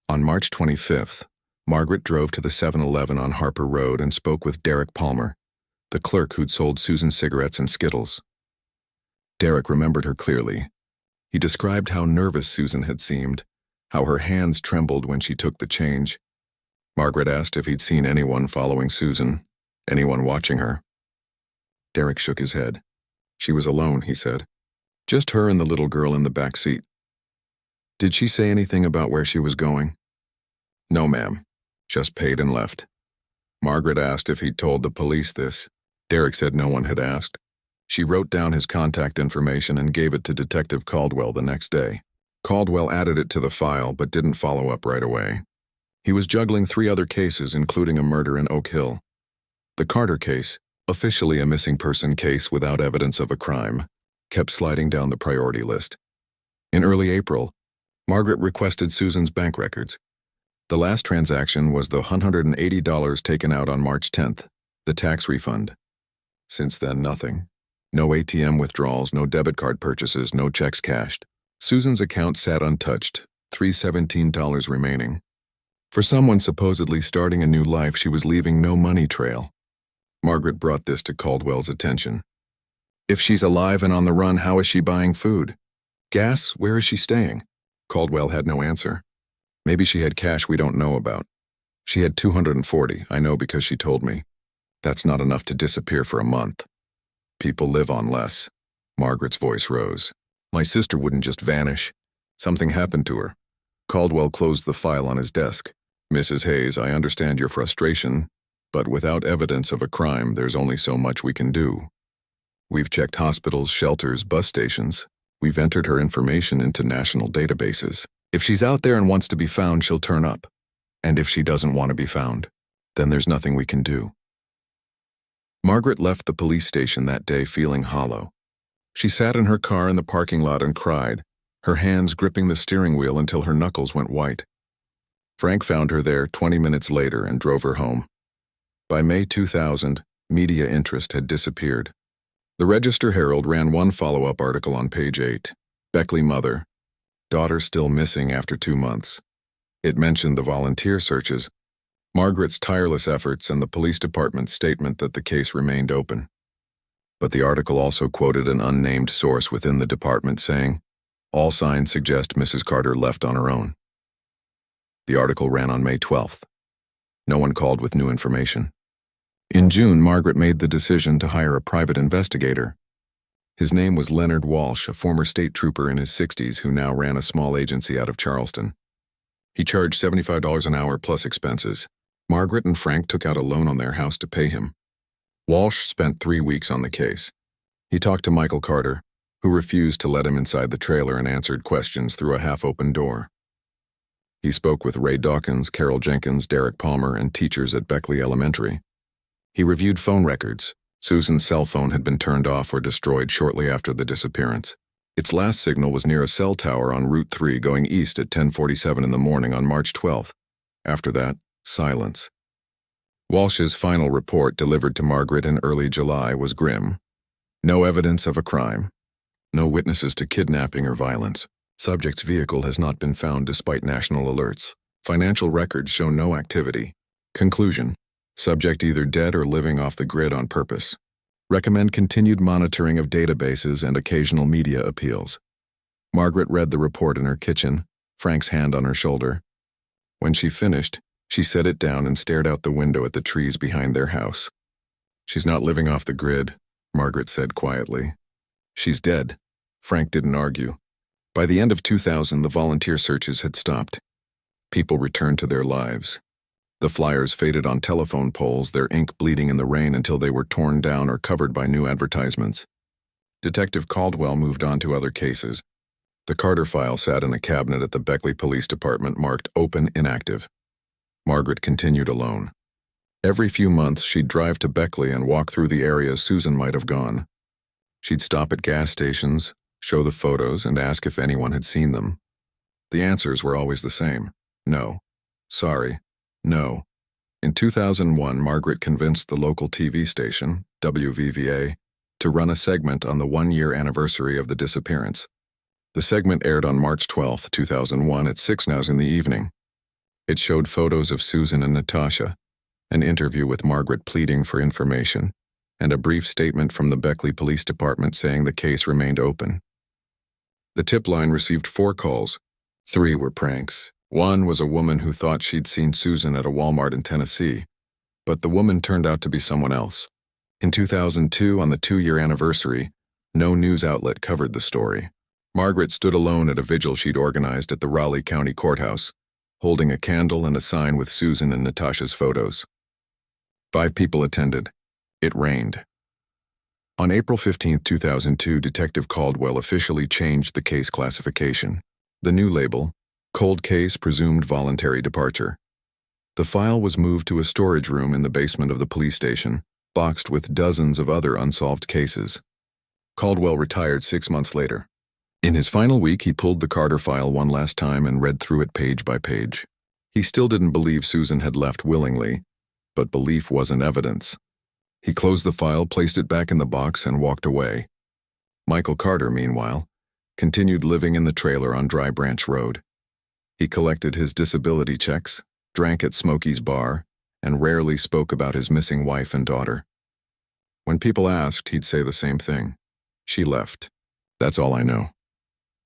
On March 25th, Margaret drove to the 7-Eleven on Harper Road and spoke with Derek Palmer, the clerk who'd sold Susan cigarettes and Skittles. Derek remembered her clearly. He described how nervous Susan had seemed, how her hands trembled when she took the change. Margaret asked if he'd seen anyone following Susan, anyone watching her. Derek shook his head. She was alone, he said. Just her and the little girl in the back seat. Did she say anything about where she was going? No, ma'am. Just paid and left. Margaret asked if he'd told the police this. Derek said no one had asked. She wrote down his contact information and gave it to Detective Caldwell the next day. Caldwell added it to the file but didn't follow up right away. He was juggling 3 other cases, including a murder in Oak Hill. The Carter case, officially a missing person case without evidence of a crime, kept sliding down the priority list. In early April, Margaret requested Susan's bank records. The last transaction was the $180 taken out on March 10th, the tax refund. Since then, nothing. No ATM withdrawals, no debit card purchases, no checks cashed. Susan's account sat untouched, $317 remaining. For someone supposedly starting a new life, she was leaving no money trail. Margaret brought this to Caldwell's attention. If she's alive and on the run, how is she buying food? Gas? Where is she staying? Caldwell had no answer. Maybe she had cash we don't know about. She had $240, I know because she told me. That's not enough to disappear for a month. People live on less. Margaret's voice rose. My sister wouldn't just vanish. Something happened to her. Caldwell closed the file on his desk. Mrs. Hayes, I understand your frustration, but without evidence of a crime, there's only so much we can do. We've checked hospitals, shelters, bus stations. We've entered her information into national databases. If she's out there and wants to be found, she'll turn up. And if she doesn't want to be found, then there's nothing we can do. Margaret left the police station that day feeling hollow. She sat in her car in the parking lot and cried, her hands gripping the steering wheel until her knuckles went white. Frank found her there 20 minutes later and drove her home. By May 2000, media interest had disappeared. The Register-Herald ran one follow-up article on page 8. Beckley mother, daughter still missing after 2 months. It mentioned the volunteer searches, Margaret's tireless efforts, and the police department's statement that the case remained open. But the article also quoted an unnamed source within the department saying, all signs suggest Mrs. Carter left on her own. The article ran on May 12th. No one called with new information. In June, Margaret made the decision to hire a private investigator. His name was Leonard Walsh, a former state trooper in his 60s who now ran a small agency out of Charleston. He charged $75 an hour plus expenses. Margaret and Frank took out a loan on their house to pay him. Walsh spent 3 weeks on the case. He talked to Michael Carter, who refused to let him inside the trailer and answered questions through a half-open door. He spoke with Ray Dawkins, Carol Jenkins, Derek Palmer, and teachers at Beckley Elementary. He reviewed phone records. Susan's cell phone had been turned off or destroyed shortly after the disappearance. Its last signal was near a cell tower on Route 3 going east at 10:47 in the morning on March 12th. After that, silence. Walsh's final report, delivered to Margaret in early July, was grim. No evidence of a crime. No witnesses to kidnapping or violence. Subject's vehicle has not been found despite national alerts. Financial records show no activity. Conclusion: subject either dead or living off the grid on purpose. Recommend continued monitoring of databases and occasional media appeals. Margaret read the report in her kitchen, Frank's hand on her shoulder. When she finished, she set it down and stared out the window at the trees behind their house. She's not living off the grid, Margaret said quietly. She's dead. Frank didn't argue. By the end of 2000, the volunteer searches had stopped. People returned to their lives. The flyers faded on telephone poles, their ink bleeding in the rain until they were torn down or covered by new advertisements. Detective Caldwell moved on to other cases. The Carter file sat in a cabinet at the Beckley Police Department marked Open Inactive. Margaret continued alone. Every few months, she'd drive to Beckley and walk through the areas Susan might have gone. She'd stop at gas stations, show the photos, and ask if anyone had seen them. The answers were always the same. No. Sorry. No. In 2001, Margaret convinced the local TV station, WVVA, to run a segment on the 1-year anniversary of the disappearance. The segment aired on March 12, 2001 at 6 now in the evening. It showed photos of Susan and Natasha, an interview with Margaret pleading for information, and a brief statement from the Beckley Police Department saying the case remained open. The tip line received 4 calls. 3 were pranks. One was a woman who thought she'd seen Susan at a Walmart in Tennessee, but the woman turned out to be someone else. In 2002, on the 2-year anniversary, no news outlet covered the story. Margaret stood alone at a vigil she'd organized at the Raleigh County Courthouse, holding a candle and a sign with Susan and Natasha's photos. 5 people attended. It rained. On April 15, 2002, Detective Caldwell officially changed the case classification. The new label, Cold Case Presumed Voluntary Departure. The file was moved to a storage room in the basement of the police station, boxed with dozens of other unsolved cases. Caldwell retired 6 months later. In his final week, he pulled the Carter file one last time and read through it page by page. He still didn't believe Susan had left willingly, but belief wasn't evidence. He closed the file, placed it back in the box, and walked away. Michael Carter, meanwhile, continued living in the trailer on Dry Branch Road. He collected his disability checks, drank at Smokey's bar, and rarely spoke about his missing wife and daughter. When people asked, he'd say the same thing. She left. That's all I know.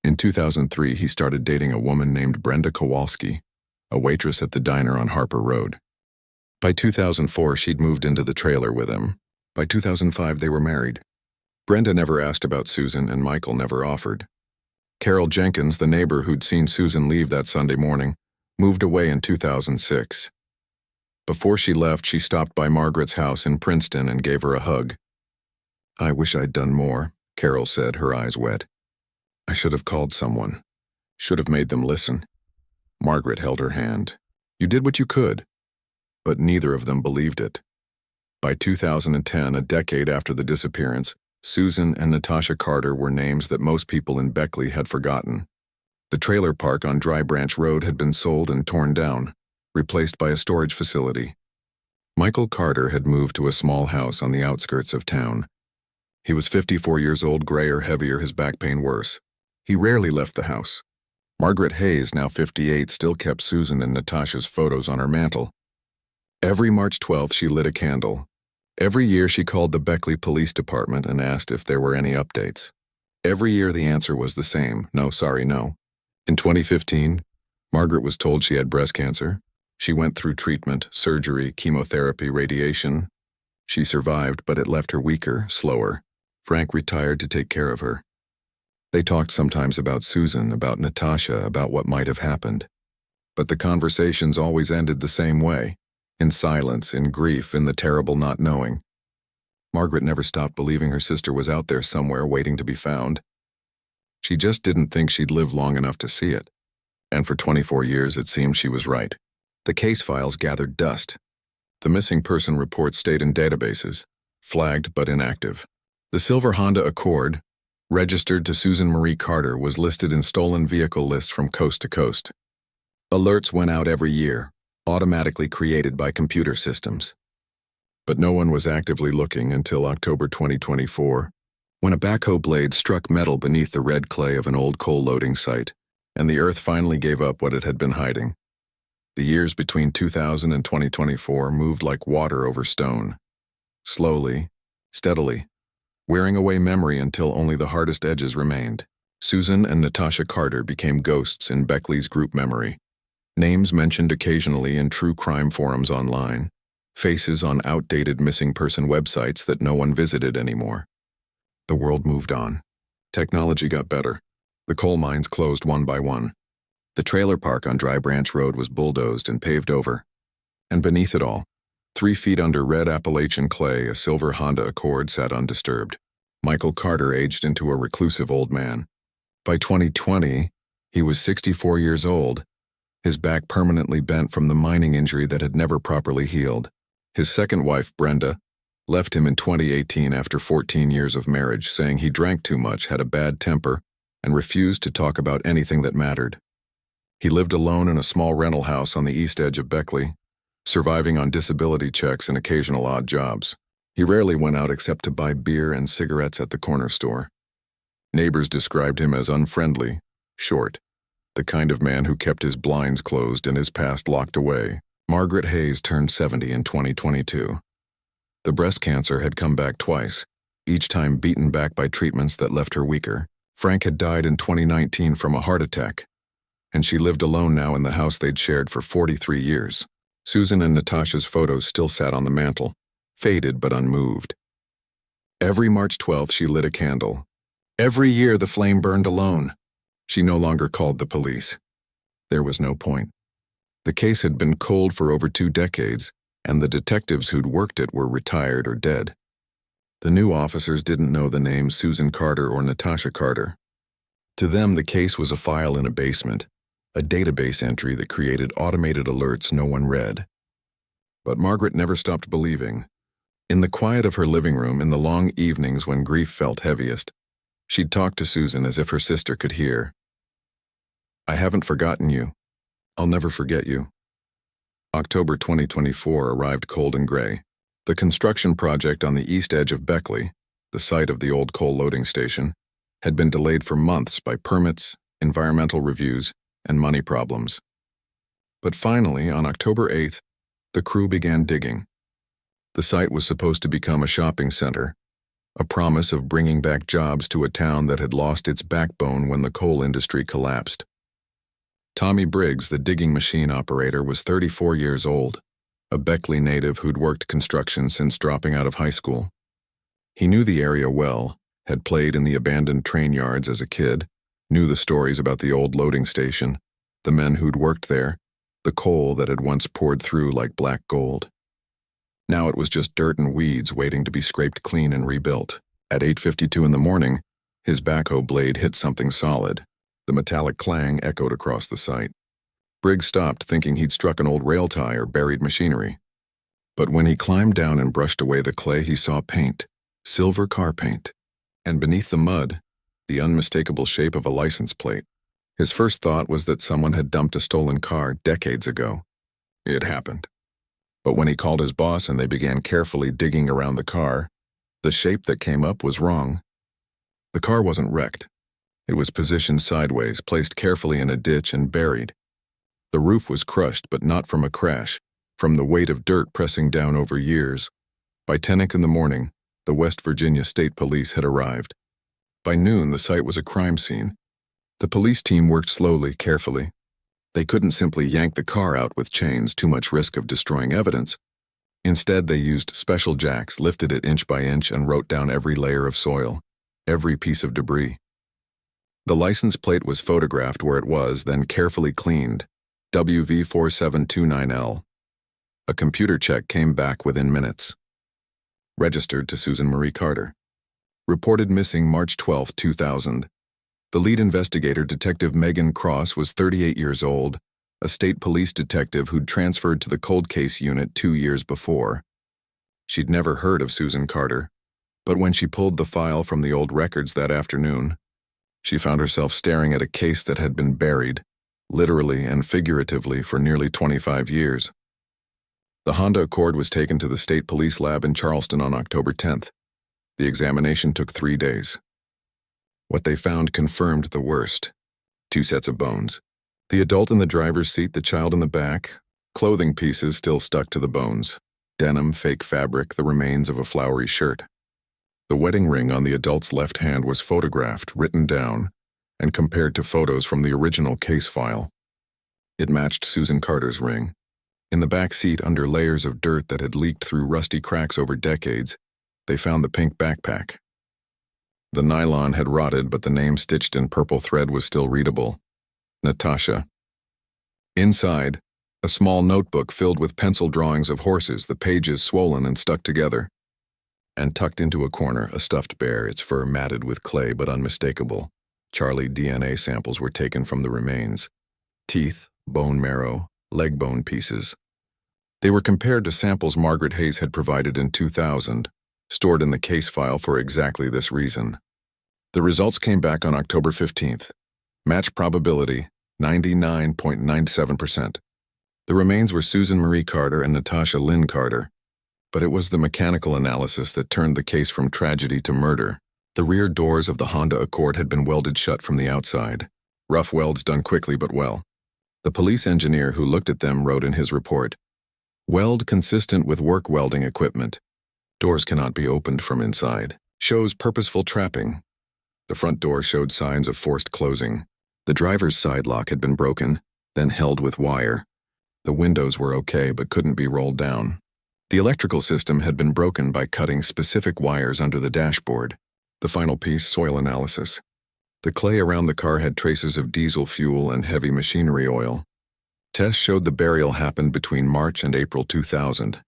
In 2003, he started dating a woman named Brenda Kowalski, a waitress at the diner on Harper Road. By 2004, she'd moved into the trailer with him. By 2005, they were married. Brenda never asked about Susan, and Michael never offered. Carol Jenkins, the neighbor who'd seen Susan leave that Sunday morning, moved away in 2006. Before she left, she stopped by Margaret's house in Princeton and gave her a hug. "I wish I'd done more," Carol said, her eyes wet. "I should have called someone. Should have made them listen." Margaret held her hand. "You did what you could." But neither of them believed it. By 2010, a decade after the disappearance, Susan and Natasha Carter were names that most people in Beckley had forgotten. The trailer park on Dry Branch Road had been sold and torn down, replaced by a storage facility. Michael Carter had moved to a small house on the outskirts of town. He was 54 years old, grayer, heavier, his back pain worse. He rarely left the house. Margaret Hayes, now 58, still kept Susan and Natasha's photos on her mantel. Every March 12th, she lit a candle. Every year, she called the Beckley Police Department and asked if there were any updates. Every year, the answer was the same: no, sorry, no. In 2015, Margaret was told she had breast cancer. She went through treatment, surgery, chemotherapy, radiation. She survived, but it left her weaker, slower. Frank retired to take care of her. They talked sometimes about Susan, about Natasha, about what might have happened. But the conversations always ended the same way: in silence, in grief, in the terrible not knowing. Margaret never stopped believing her sister was out there somewhere waiting to be found. She just didn't think she'd live long enough to see it. And for 24 years, it seemed she was right. The case files gathered dust. The missing person reports stayed in databases, flagged but inactive. The silver Honda Accord, registered to Susan Marie Carter, was listed in stolen vehicle lists from coast to coast. Alerts went out every year, automatically created by computer systems. But no one was actively looking until October 2024, when a backhoe blade struck metal beneath the red clay of an old coal loading site, and the earth finally gave up what it had been hiding. The years between 2000 and 2024 moved like water over stone. Slowly, steadily, wearing away memory until only the hardest edges remained. Susan and Natasha Carter became ghosts in Beckley's group memory. Names mentioned occasionally in true crime forums online. Faces on outdated missing person websites that no one visited anymore. The world moved on. Technology got better. The coal mines closed one by one. The trailer park on Dry Branch Road was bulldozed and paved over. And beneath it all, 3 feet under red Appalachian clay, a silver Honda Accord sat undisturbed. Michael Carter aged into a reclusive old man. By 2020, he was 64 years old, his back permanently bent from the mining injury that had never properly healed. His second wife, Brenda, left him in 2018 after 14 years of marriage, saying he drank too much, had a bad temper, and refused to talk about anything that mattered. He lived alone in a small rental house on the east edge of Beckley, surviving on disability checks and occasional odd jobs. He rarely went out except to buy beer and cigarettes at the corner store. Neighbors described him as unfriendly, short, the kind of man who kept his blinds closed and his past locked away. Margaret Hayes turned 70 in 2022. The breast cancer had come back twice, each time beaten back by treatments that left her weaker. Frank had died in 2019 from a heart attack, and she lived alone now in the house they'd shared for 43 years. Susan and Natasha's photos still sat on the mantel, faded but unmoved. Every March 12th, she lit a candle. Every year, the flame burned alone. She no longer called the police. There was no point. The case had been cold for over 2 decades, and the detectives who'd worked it were retired or dead. The new officers didn't know the names Susan Carter or Natasha Carter. To them, the case was a file in a basement, a database entry that created automated alerts no one read. But Margaret never stopped believing. In the quiet of her living room, in the long evenings when grief felt heaviest, she'd talk to Susan as if her sister could hear. "I haven't forgotten you. I'll never forget you." October 2024 arrived cold and gray. The construction project on the east edge of Beckley, the site of the old coal loading station, had been delayed for months by permits, environmental reviews, and money problems. But finally, on October 8th, the crew began digging. The site was supposed to become a shopping center, a promise of bringing back jobs to a town that had lost its backbone when the coal industry collapsed. Tommy Briggs, the digging machine operator, was 34 years old, a Beckley native who'd worked construction since dropping out of high school. He knew the area well, had played in the abandoned train yards as a kid, knew the stories about the old loading station, the men who'd worked there, the coal that had once poured through like black gold. Now it was just dirt and weeds waiting to be scraped clean and rebuilt. At 8:52 in the morning, his backhoe blade hit something solid. The metallic clang echoed across the site. Briggs stopped, thinking he'd struck an old rail tie or buried machinery. But when he climbed down and brushed away the clay, he saw paint, silver car paint, and beneath the mud, the unmistakable shape of a license plate. His first thought was that someone had dumped a stolen car decades ago. It happened. But when he called his boss and they began carefully digging around the car, the shape that came up was wrong. The car wasn't wrecked. It was positioned sideways, placed carefully in a ditch and buried. The roof was crushed, but not from a crash, from the weight of dirt pressing down over years. By 10 in the morning, the West Virginia State Police had arrived. By noon, the site was a crime scene. The police team worked slowly, carefully. They couldn't simply yank the car out with chains, too much risk of destroying evidence. Instead, they used special jacks, lifted it inch by inch, and wrote down every layer of soil, every piece of debris. The license plate was photographed where it was, then carefully cleaned, WV4729L. A computer check came back within minutes. Registered to Susan Marie Carter. Reported missing March 12, 2000. The lead investigator, Detective Megan Cross, was 38 years old, a state police detective who'd transferred to the cold case unit 2 years before. She'd never heard of Susan Carter, but when she pulled the file from the old records that afternoon, she found herself staring at a case that had been buried, literally and figuratively, for nearly 25 years. The Honda Accord was taken to the state police lab in Charleston on October 10th. The examination took 3 days. What they found confirmed the worst. 2 sets of bones. The adult in the driver's seat, the child in the back, clothing pieces still stuck to the bones. Denim, fake fabric, the remains of a flowery shirt. The wedding ring on the adult's left hand was photographed, written down, and compared to photos from the original case file. It matched Susan Carter's ring. In the back seat, under layers of dirt that had leaked through rusty cracks over decades, they found the pink backpack. The nylon had rotted, but the name stitched in purple thread was still readable. Natasha. Inside, a small notebook filled with pencil drawings of horses, the pages swollen and stuck together. And tucked into a corner, a stuffed bear, its fur matted with clay but unmistakable. Charlie DNA samples were taken from the remains. Teeth, bone marrow, leg bone pieces. They were compared to samples Margaret Hayes had provided in 2000, stored in the case file for exactly this reason. The results came back on October 15th. Match probability, 99.97%. The remains were Susan Marie Carter and Natasha Lynn Carter, but it was the mechanical analysis that turned the case from tragedy to murder. The rear doors of the Honda Accord had been welded shut from the outside. Rough welds done quickly but well. The police engineer who looked at them wrote in his report, "Weld consistent with work welding equipment. Doors cannot be opened from inside. Shows purposeful trapping." The front door showed signs of forced closing. The driver's side lock had been broken, then held with wire. The windows were okay but couldn't be rolled down. The electrical system had been broken by cutting specific wires under the dashboard. The final piece, soil analysis. The clay around the car had traces of diesel fuel and heavy machinery oil. Tests showed the burial happened between March and April 2000.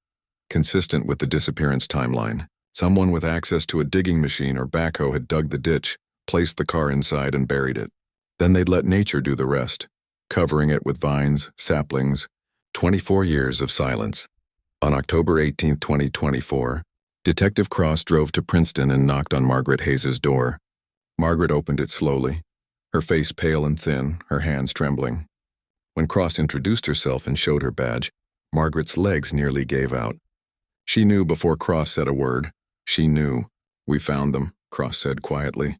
Consistent with the disappearance timeline, someone with access to a digging machine or backhoe had dug the ditch, placed the car inside, and buried it. Then they'd let nature do the rest, covering it with vines, saplings, 24 years of silence. On October 18, 2024, Detective Cross drove to Princeton and knocked on Margaret Hayes's door. Margaret opened it slowly, her face pale and thin, her hands trembling. When Cross introduced herself and showed her badge, Margaret's legs nearly gave out. She knew before Cross said a word. She knew. "We found them," Cross said quietly.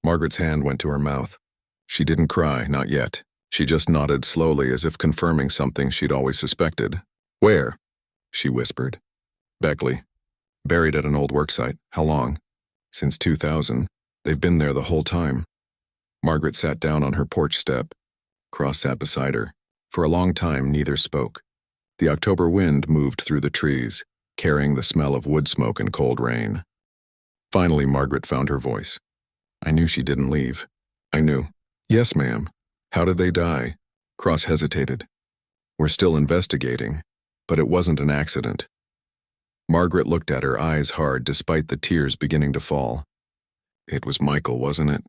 Margaret's hand went to her mouth. She didn't cry, not yet. She just nodded slowly as if confirming something she'd always suspected. "Where?" she whispered. "Beckley. Buried at an old worksite. How long?" "Since 2000. They've been there the whole time." Margaret sat down on her porch step. Cross sat beside her. For a long time, neither spoke. The October wind moved through the trees, carrying the smell of wood smoke and cold rain. Finally, Margaret found her voice. "I knew she didn't leave. I knew." "Yes, ma'am. How did they die?" Cross hesitated. "We're still investigating, but it wasn't an accident." Margaret looked at her, eyes hard despite the tears beginning to fall. "It was Michael, wasn't it?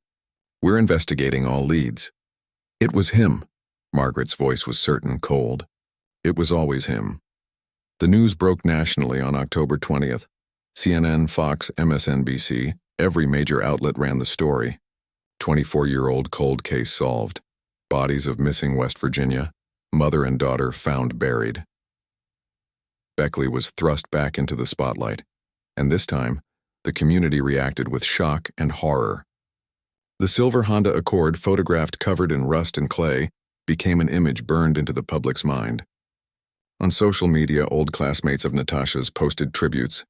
We're investigating all leads." "It was him." Margaret's voice was certain, cold. "It was always him." The news broke nationally on October 20th. CNN, Fox, MSNBC, every major outlet ran the story. 24-year-old cold case solved. Bodies of missing West Virginia, mother and daughter found buried. Beckley was thrust back into the spotlight, and this time, the community reacted with shock and horror. The silver Honda Accord, photographed covered in rust and clay, became an image burned into the public's mind. On social media, old classmates of Natasha's posted tributes.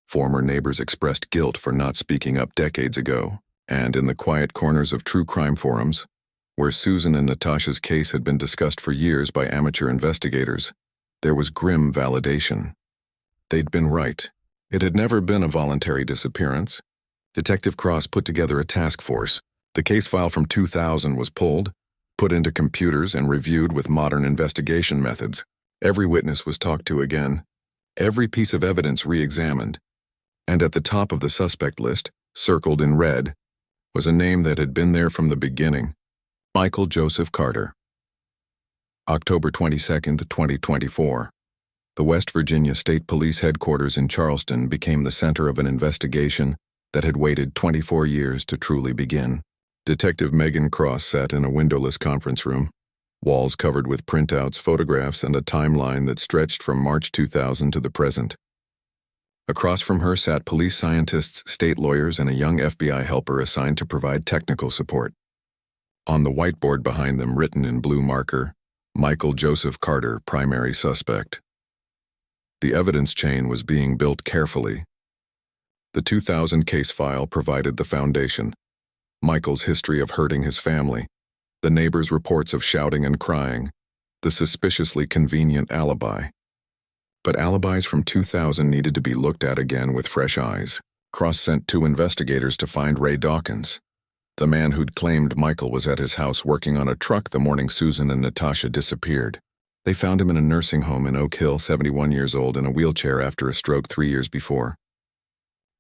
Former neighbors expressed guilt for not speaking up decades ago, and in the quiet corners of true crime forums, where Susan and Natasha's case had been discussed for years by amateur investigators, there was grim validation. They'd been right. It had never been a voluntary disappearance. Detective Cross put together a task force. The case file from 2000 was pulled, put into computers, and reviewed with modern investigation methods. Every witness was talked to again. Every piece of evidence re-examined. And at the top of the suspect list, circled in red, was a name that had been there from the beginning: Michael Joseph Carter. October 22, 2024. The West Virginia State Police Headquarters in Charleston became the center of an investigation that had waited 24 years to truly begin. Detective Megan Cross sat in a windowless conference room, walls covered with printouts, photographs, and a timeline that stretched from March 2000 to the present. Across from her sat police scientists, state lawyers, and a young FBI helper assigned to provide technical support. On the whiteboard behind them, written in blue marker, Michael Joseph Carter, primary suspect. The evidence chain was being built carefully. The 2000 case file provided the foundation. Michael's history of hurting his family, the neighbors' reports of shouting and crying, the suspiciously convenient alibi. But alibis from 2000 needed to be looked at again with fresh eyes. Cross sent 2 investigators to find Ray Dawkins, the man who'd claimed Michael was at his house working on a truck the morning Susan and Natasha disappeared. They found him in a nursing home in Oak Hill, 71 years old, in a wheelchair after a stroke 3 years before.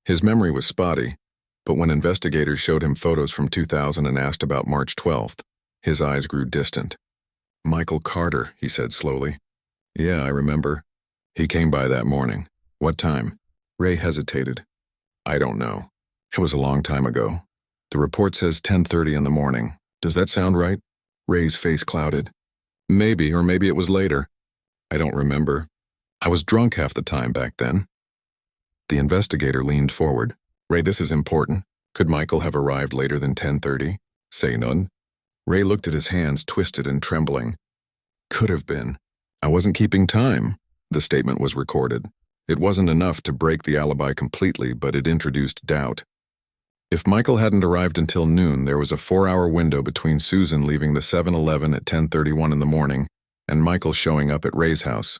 His memory was spotty, but when investigators showed him photos from 2000 and asked about March 12th, his eyes grew distant. "Michael Carter," he said slowly. "Yeah, I remember. He came by that morning. What time?" Ray hesitated. "I don't know. It was a long time ago. The report says 10:30 in the morning. Does that sound right?" Ray's face clouded. "Maybe, or maybe it was later. I don't remember. I was drunk half the time back then." The investigator leaned forward. "Ray, this is important. Could Michael have arrived later than 10:30? Say none." Ray looked at his hands, twisted and trembling. "Could have been. I wasn't keeping time." The statement was recorded. It wasn't enough to break the alibi completely, but it introduced doubt. If Michael hadn't arrived until noon, there was a 4-hour window between Susan leaving the 7-Eleven at 10:31 in the morning and Michael showing up at Ray's house.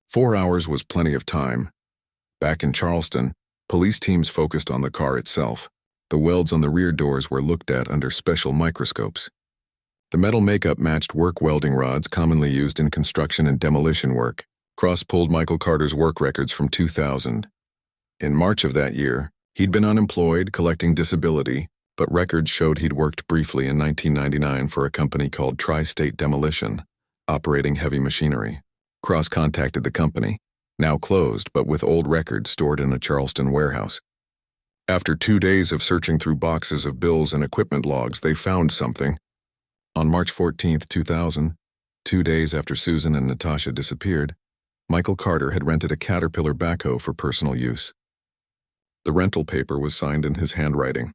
4 hours was plenty of time. Back in Charleston, police teams focused on the car itself. The welds on the rear doors were looked at under special microscopes. The metal makeup matched work welding rods commonly used in construction and demolition work. Cross pulled Michael Carter's work records from 2000. In March of that year, he'd been unemployed, collecting disability, but records showed he'd worked briefly in 1999 for a company called Tri-State Demolition, operating heavy machinery. Cross contacted the company, now closed but with old records stored in a Charleston warehouse. After 2 days of searching through boxes of bills and equipment logs, they found something. On March 14, 2000, 2 days after Susan and Natasha disappeared, Michael Carter had rented a Caterpillar backhoe for personal use. The rental paper was signed in his handwriting.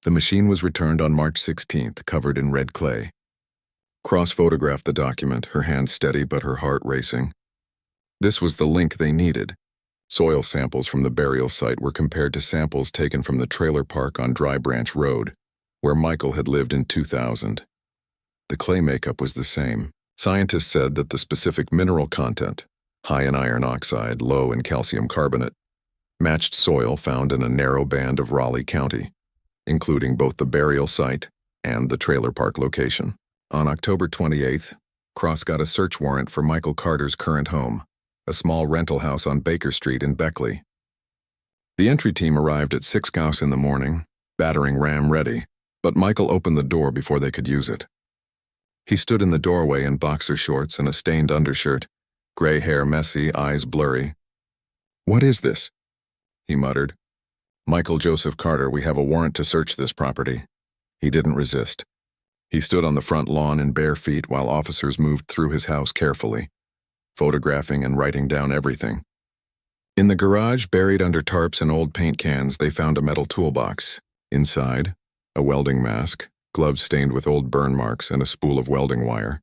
The machine was returned on March 16th, covered in red clay. Cross photographed the document, her hands steady but her heart racing. This was the link they needed. Soil samples from the burial site were compared to samples taken from the trailer park on Dry Branch Road, where Michael had lived in 2000. The clay makeup was the same. Scientists said that the specific mineral content, high in iron oxide, low in calcium carbonate, matched soil found in a narrow band of Raleigh County, including both the burial site and the trailer park location. On October 28th, Cross got a search warrant for Michael Carter's current home, a small rental house on Baker Street in Beckley. The entry team arrived at 6 in the morning, battering ram ready, but Michael opened the door before they could use it. He stood in the doorway in boxer shorts and a stained undershirt, gray hair messy, eyes blurry. "What is this?" he muttered. "Michael Joseph Carter, we have a warrant to search this property." He didn't resist. He stood on the front lawn in bare feet while officers moved through his house carefully, photographing and writing down everything. In the garage, buried under tarps and old paint cans, they found a metal toolbox. Inside, a welding mask, gloves stained with old burn marks, and a spool of welding wire.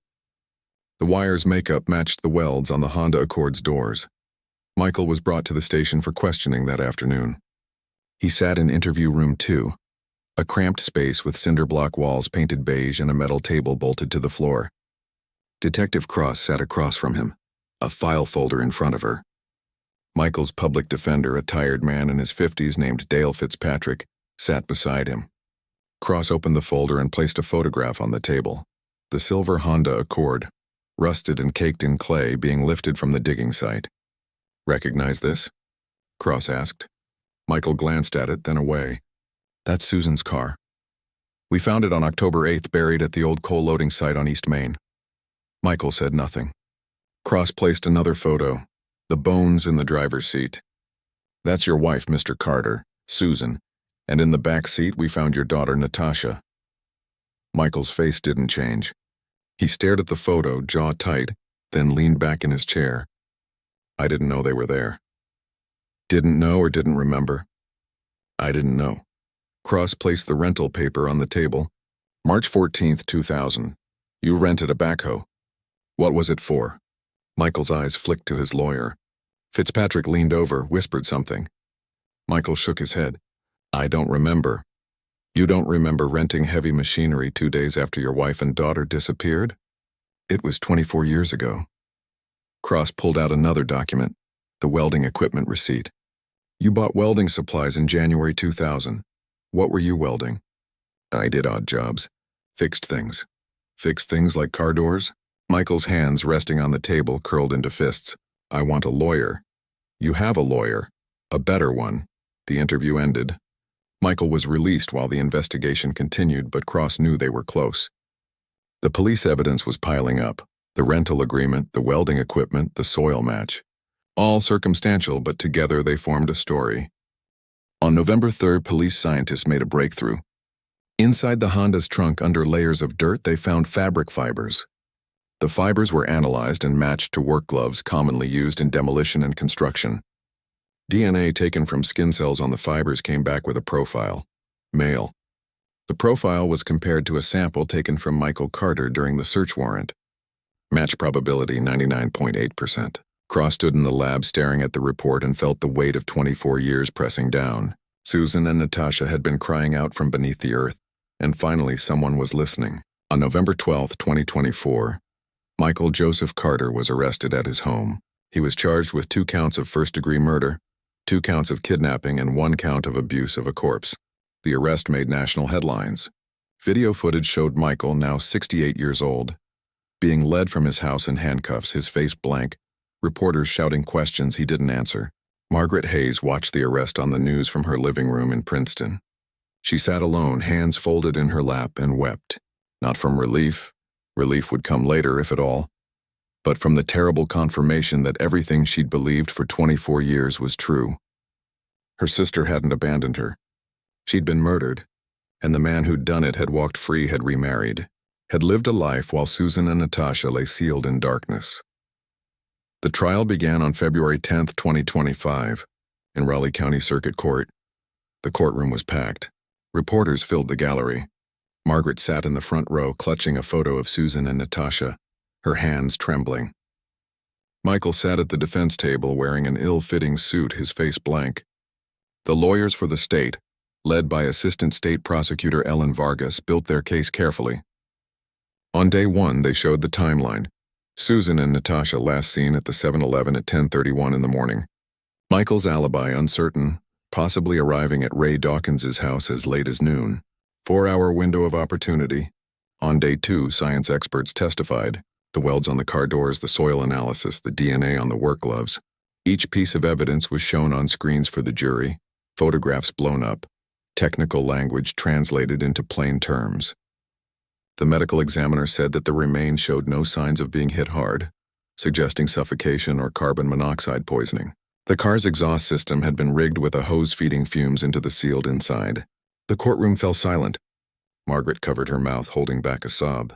The wire's makeup matched the welds on the Honda Accord's doors. Michael was brought to the station for questioning that afternoon. He sat in interview room 2, a cramped space with cinder block walls painted beige and a metal table bolted to the floor. Detective Cross sat across from him, a file folder in front of her. Michael's public defender, a tired man in his 50s named Dale Fitzpatrick, sat beside him. Cross opened the folder and placed a photograph on the table. The silver Honda Accord, rusted and caked in clay, being lifted from the digging site. "Recognize this?" Cross asked. Michael glanced at it, then away. "That's Susan's car. We found it on October 8th, buried at the old coal loading site on East Main." Michael said nothing. Cross placed another photo, the bones in the driver's seat. "That's your wife, Mr. Carter, Susan, and in the back seat we found your daughter, Natasha." Michael's face didn't change. He stared at the photo, jaw tight, then leaned back in his chair. "I didn't know they were there." "Didn't know or didn't remember?" "I didn't know." Cross placed the rental paper on the table. "March 14th, 2000. You rented a backhoe. What was it for?" Michael's eyes flicked to his lawyer. Fitzpatrick leaned over, whispered something. Michael shook his head. "I don't remember." "You don't remember renting heavy machinery 2 days after your wife and daughter disappeared?" "It was 24 years ago." Cross pulled out another document, the welding equipment receipt. "You bought welding supplies in January 2000. What were you welding?" "I did odd jobs. Fixed things." "Fixed things like car doors?" Michael's hands, resting on the table, curled into fists. "I want a lawyer." "You have a lawyer. A better one." The interview ended. Michael was released while the investigation continued, but Cross knew they were close. The police evidence was piling up. The rental agreement, the welding equipment, the soil match. All circumstantial, but together they formed a story. On November 3rd, police scientists made a breakthrough. Inside the Honda's trunk, under layers of dirt, they found fabric fibers. The fibers were analyzed and matched to work gloves commonly used in demolition and construction. DNA taken from skin cells on the fibers came back with a profile. Male. The profile was compared to a sample taken from Michael Carter during the search warrant. Match probability 99.8%. Cross stood in the lab staring at the report and felt the weight of 24 years pressing down. Susan and Natasha had been crying out from beneath the earth, and finally someone was listening. On November 12, 2024, Michael Joseph Carter was arrested at his home. He was charged with 2 counts of first-degree murder, 2 counts of kidnapping, and 1 count of abuse of a corpse. The arrest made national headlines. Video footage showed Michael, now 68 years old, being led from his house in handcuffs, his face blank, reporters shouting questions he didn't answer. Margaret Hayes watched the arrest on the news from her living room in Princeton. She sat alone, hands folded in her lap, and wept. Not from relief. Relief would come later, if at all. But from the terrible confirmation that everything she'd believed for 24 years was true. Her sister hadn't abandoned her. She'd been murdered, and the man who'd done it had walked free, had remarried, had lived a life while Susan and Natasha lay sealed in darkness. The trial began on February 10, 2025, in Raleigh County Circuit Court. The courtroom was packed. Reporters filled the gallery. Margaret sat in the front row, clutching a photo of Susan and Natasha, her hands trembling. Michael sat at the defense table wearing an ill-fitting suit, his face blank. The lawyers for the state, led by Assistant State Prosecutor Ellen Vargas, built their case carefully. On day one, they showed the timeline. Susan and Natasha last seen at the 7-Eleven at 10:31 in the morning. Michael's alibi uncertain, possibly arriving at Ray Dawkins's house as late as noon. 4-hour window of opportunity. On day two, science experts testified. The welds on the car doors, the soil analysis, the DNA on the work gloves. Each piece of evidence was shown on screens for the jury, photographs blown up, technical language translated into plain terms. The medical examiner said that the remains showed no signs of being hit hard, suggesting suffocation or carbon monoxide poisoning. The car's exhaust system had been rigged with a hose feeding fumes into the sealed inside. The courtroom fell silent. Margaret covered her mouth, holding back a sob.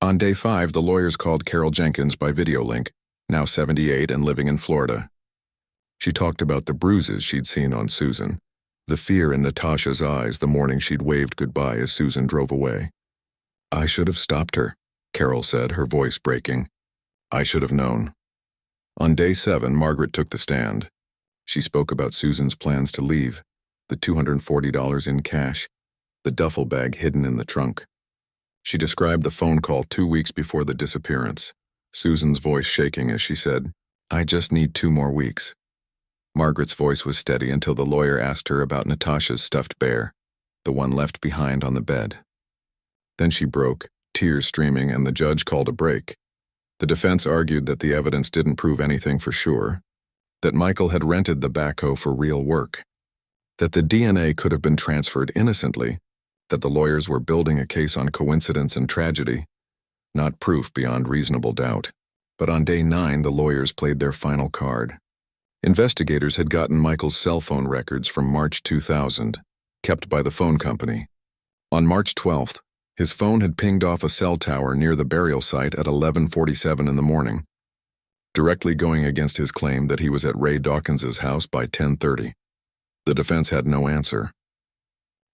On day 5, the lawyers called Carol Jenkins by video link, now 78 and living in Florida. She talked about the bruises she'd seen on Susan, the fear in Natasha's eyes the morning she'd waved goodbye as Susan drove away. "I should have stopped her," Carol said, her voice breaking. "I should have known." On day 7, Margaret took the stand. She spoke about Susan's plans to leave, the $240 in cash, the duffel bag hidden in the trunk. She described the phone call 2 weeks before the disappearance, Susan's voice shaking as she said, "I just need 2 more weeks." Margaret's voice was steady until the lawyer asked her about Natasha's stuffed bear, the one left behind on the bed. Then she broke, tears streaming, and the judge called a break. The defense argued that the evidence didn't prove anything for sure, that Michael had rented the backhoe for real work, that the DNA could have been transferred innocently, that the lawyers were building a case on coincidence and tragedy, not proof beyond reasonable doubt. But on day 9, the lawyers played their final card. Investigators had gotten Michael's cell phone records from March 2000, kept by the phone company. On March 12th, his phone had pinged off a cell tower near the burial site at 11:47 in the morning, directly going against his claim that he was at Ray Dawkins's house by 10:30. The defense had no answer.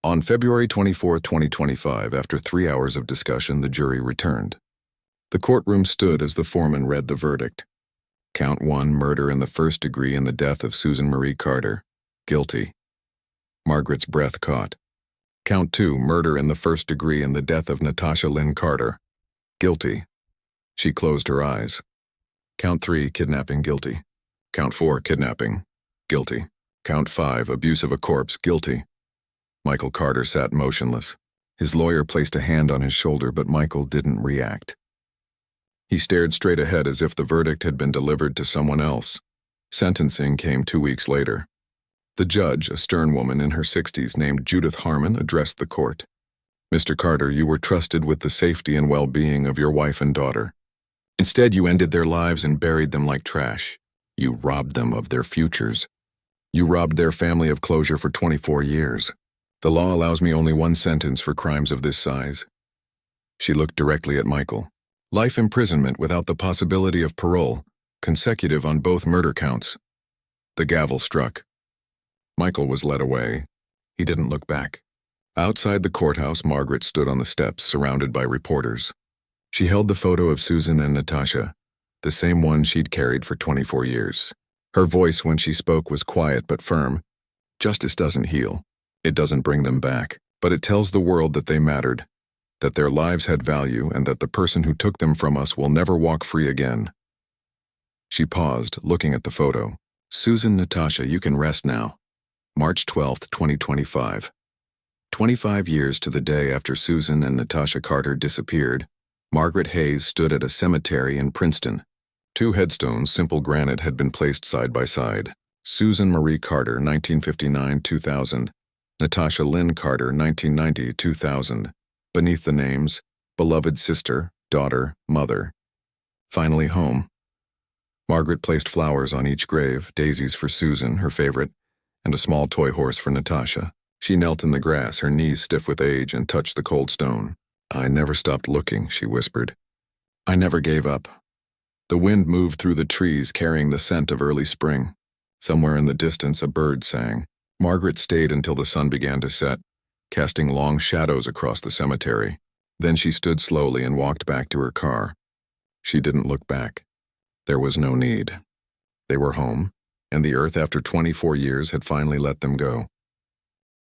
On February 24, 2025, after 3 hours of discussion, the jury returned. The courtroom stood as the foreman read the verdict. Count 1, murder in the first degree in the death of Susan Marie Carter. Guilty. Margaret's breath caught. Count 2, murder in the first degree in the death of Natasha Lynn Carter. Guilty. She closed her eyes. Count 3, kidnapping. Guilty. Count 4, kidnapping. Guilty. Count 5, abuse of a corpse. Guilty. Michael Carter sat motionless. His lawyer placed a hand on his shoulder, but Michael didn't react. He stared straight ahead as if the verdict had been delivered to someone else. Sentencing came 2 weeks later. The judge, a stern woman in her 60s named Judith Harmon, addressed the court. "Mr. Carter, you were trusted with the safety and well-being of your wife and daughter. Instead, you ended their lives and buried them like trash. You robbed them of their futures. You robbed their family of closure for 24 years. The law allows me only 1 sentence for crimes of this size." She looked directly at Michael. "Life imprisonment without the possibility of parole, consecutive on both murder counts." The gavel struck. Michael was led away. He didn't look back. Outside the courthouse, Margaret stood on the steps, surrounded by reporters. She held the photo of Susan and Natasha, the same one she'd carried for 24 years. Her voice when she spoke was quiet but firm. "Justice doesn't heal. It doesn't bring them back, but it tells the world that they mattered, that their lives had value, and that the person who took them from us will never walk free again." She paused, looking at the photo. "Susan, Natasha, you can rest now." March 12, 2025. 25 years to the day after Susan and Natasha Carter disappeared, Margaret Hayes stood at a cemetery in Princeton. 2 headstones, simple granite, had been placed side by side. Susan Marie Carter, 1959-2000. Natasha Lynn Carter, 1990-2000. Beneath the names, beloved sister, daughter, mother. Finally home. Margaret placed flowers on each grave, daisies for Susan, her favorite, and a small toy horse for Natasha. She knelt in the grass, her knees stiff with age, and touched the cold stone. "I never stopped looking," she whispered. "I never gave up." The wind moved through the trees, carrying the scent of early spring. Somewhere in the distance, a bird sang. Margaret stayed until the sun began to set, casting long shadows across the cemetery. Then she stood slowly and walked back to her car. She didn't look back. There was no need. They were home, and the earth, after 24 years, had finally let them go.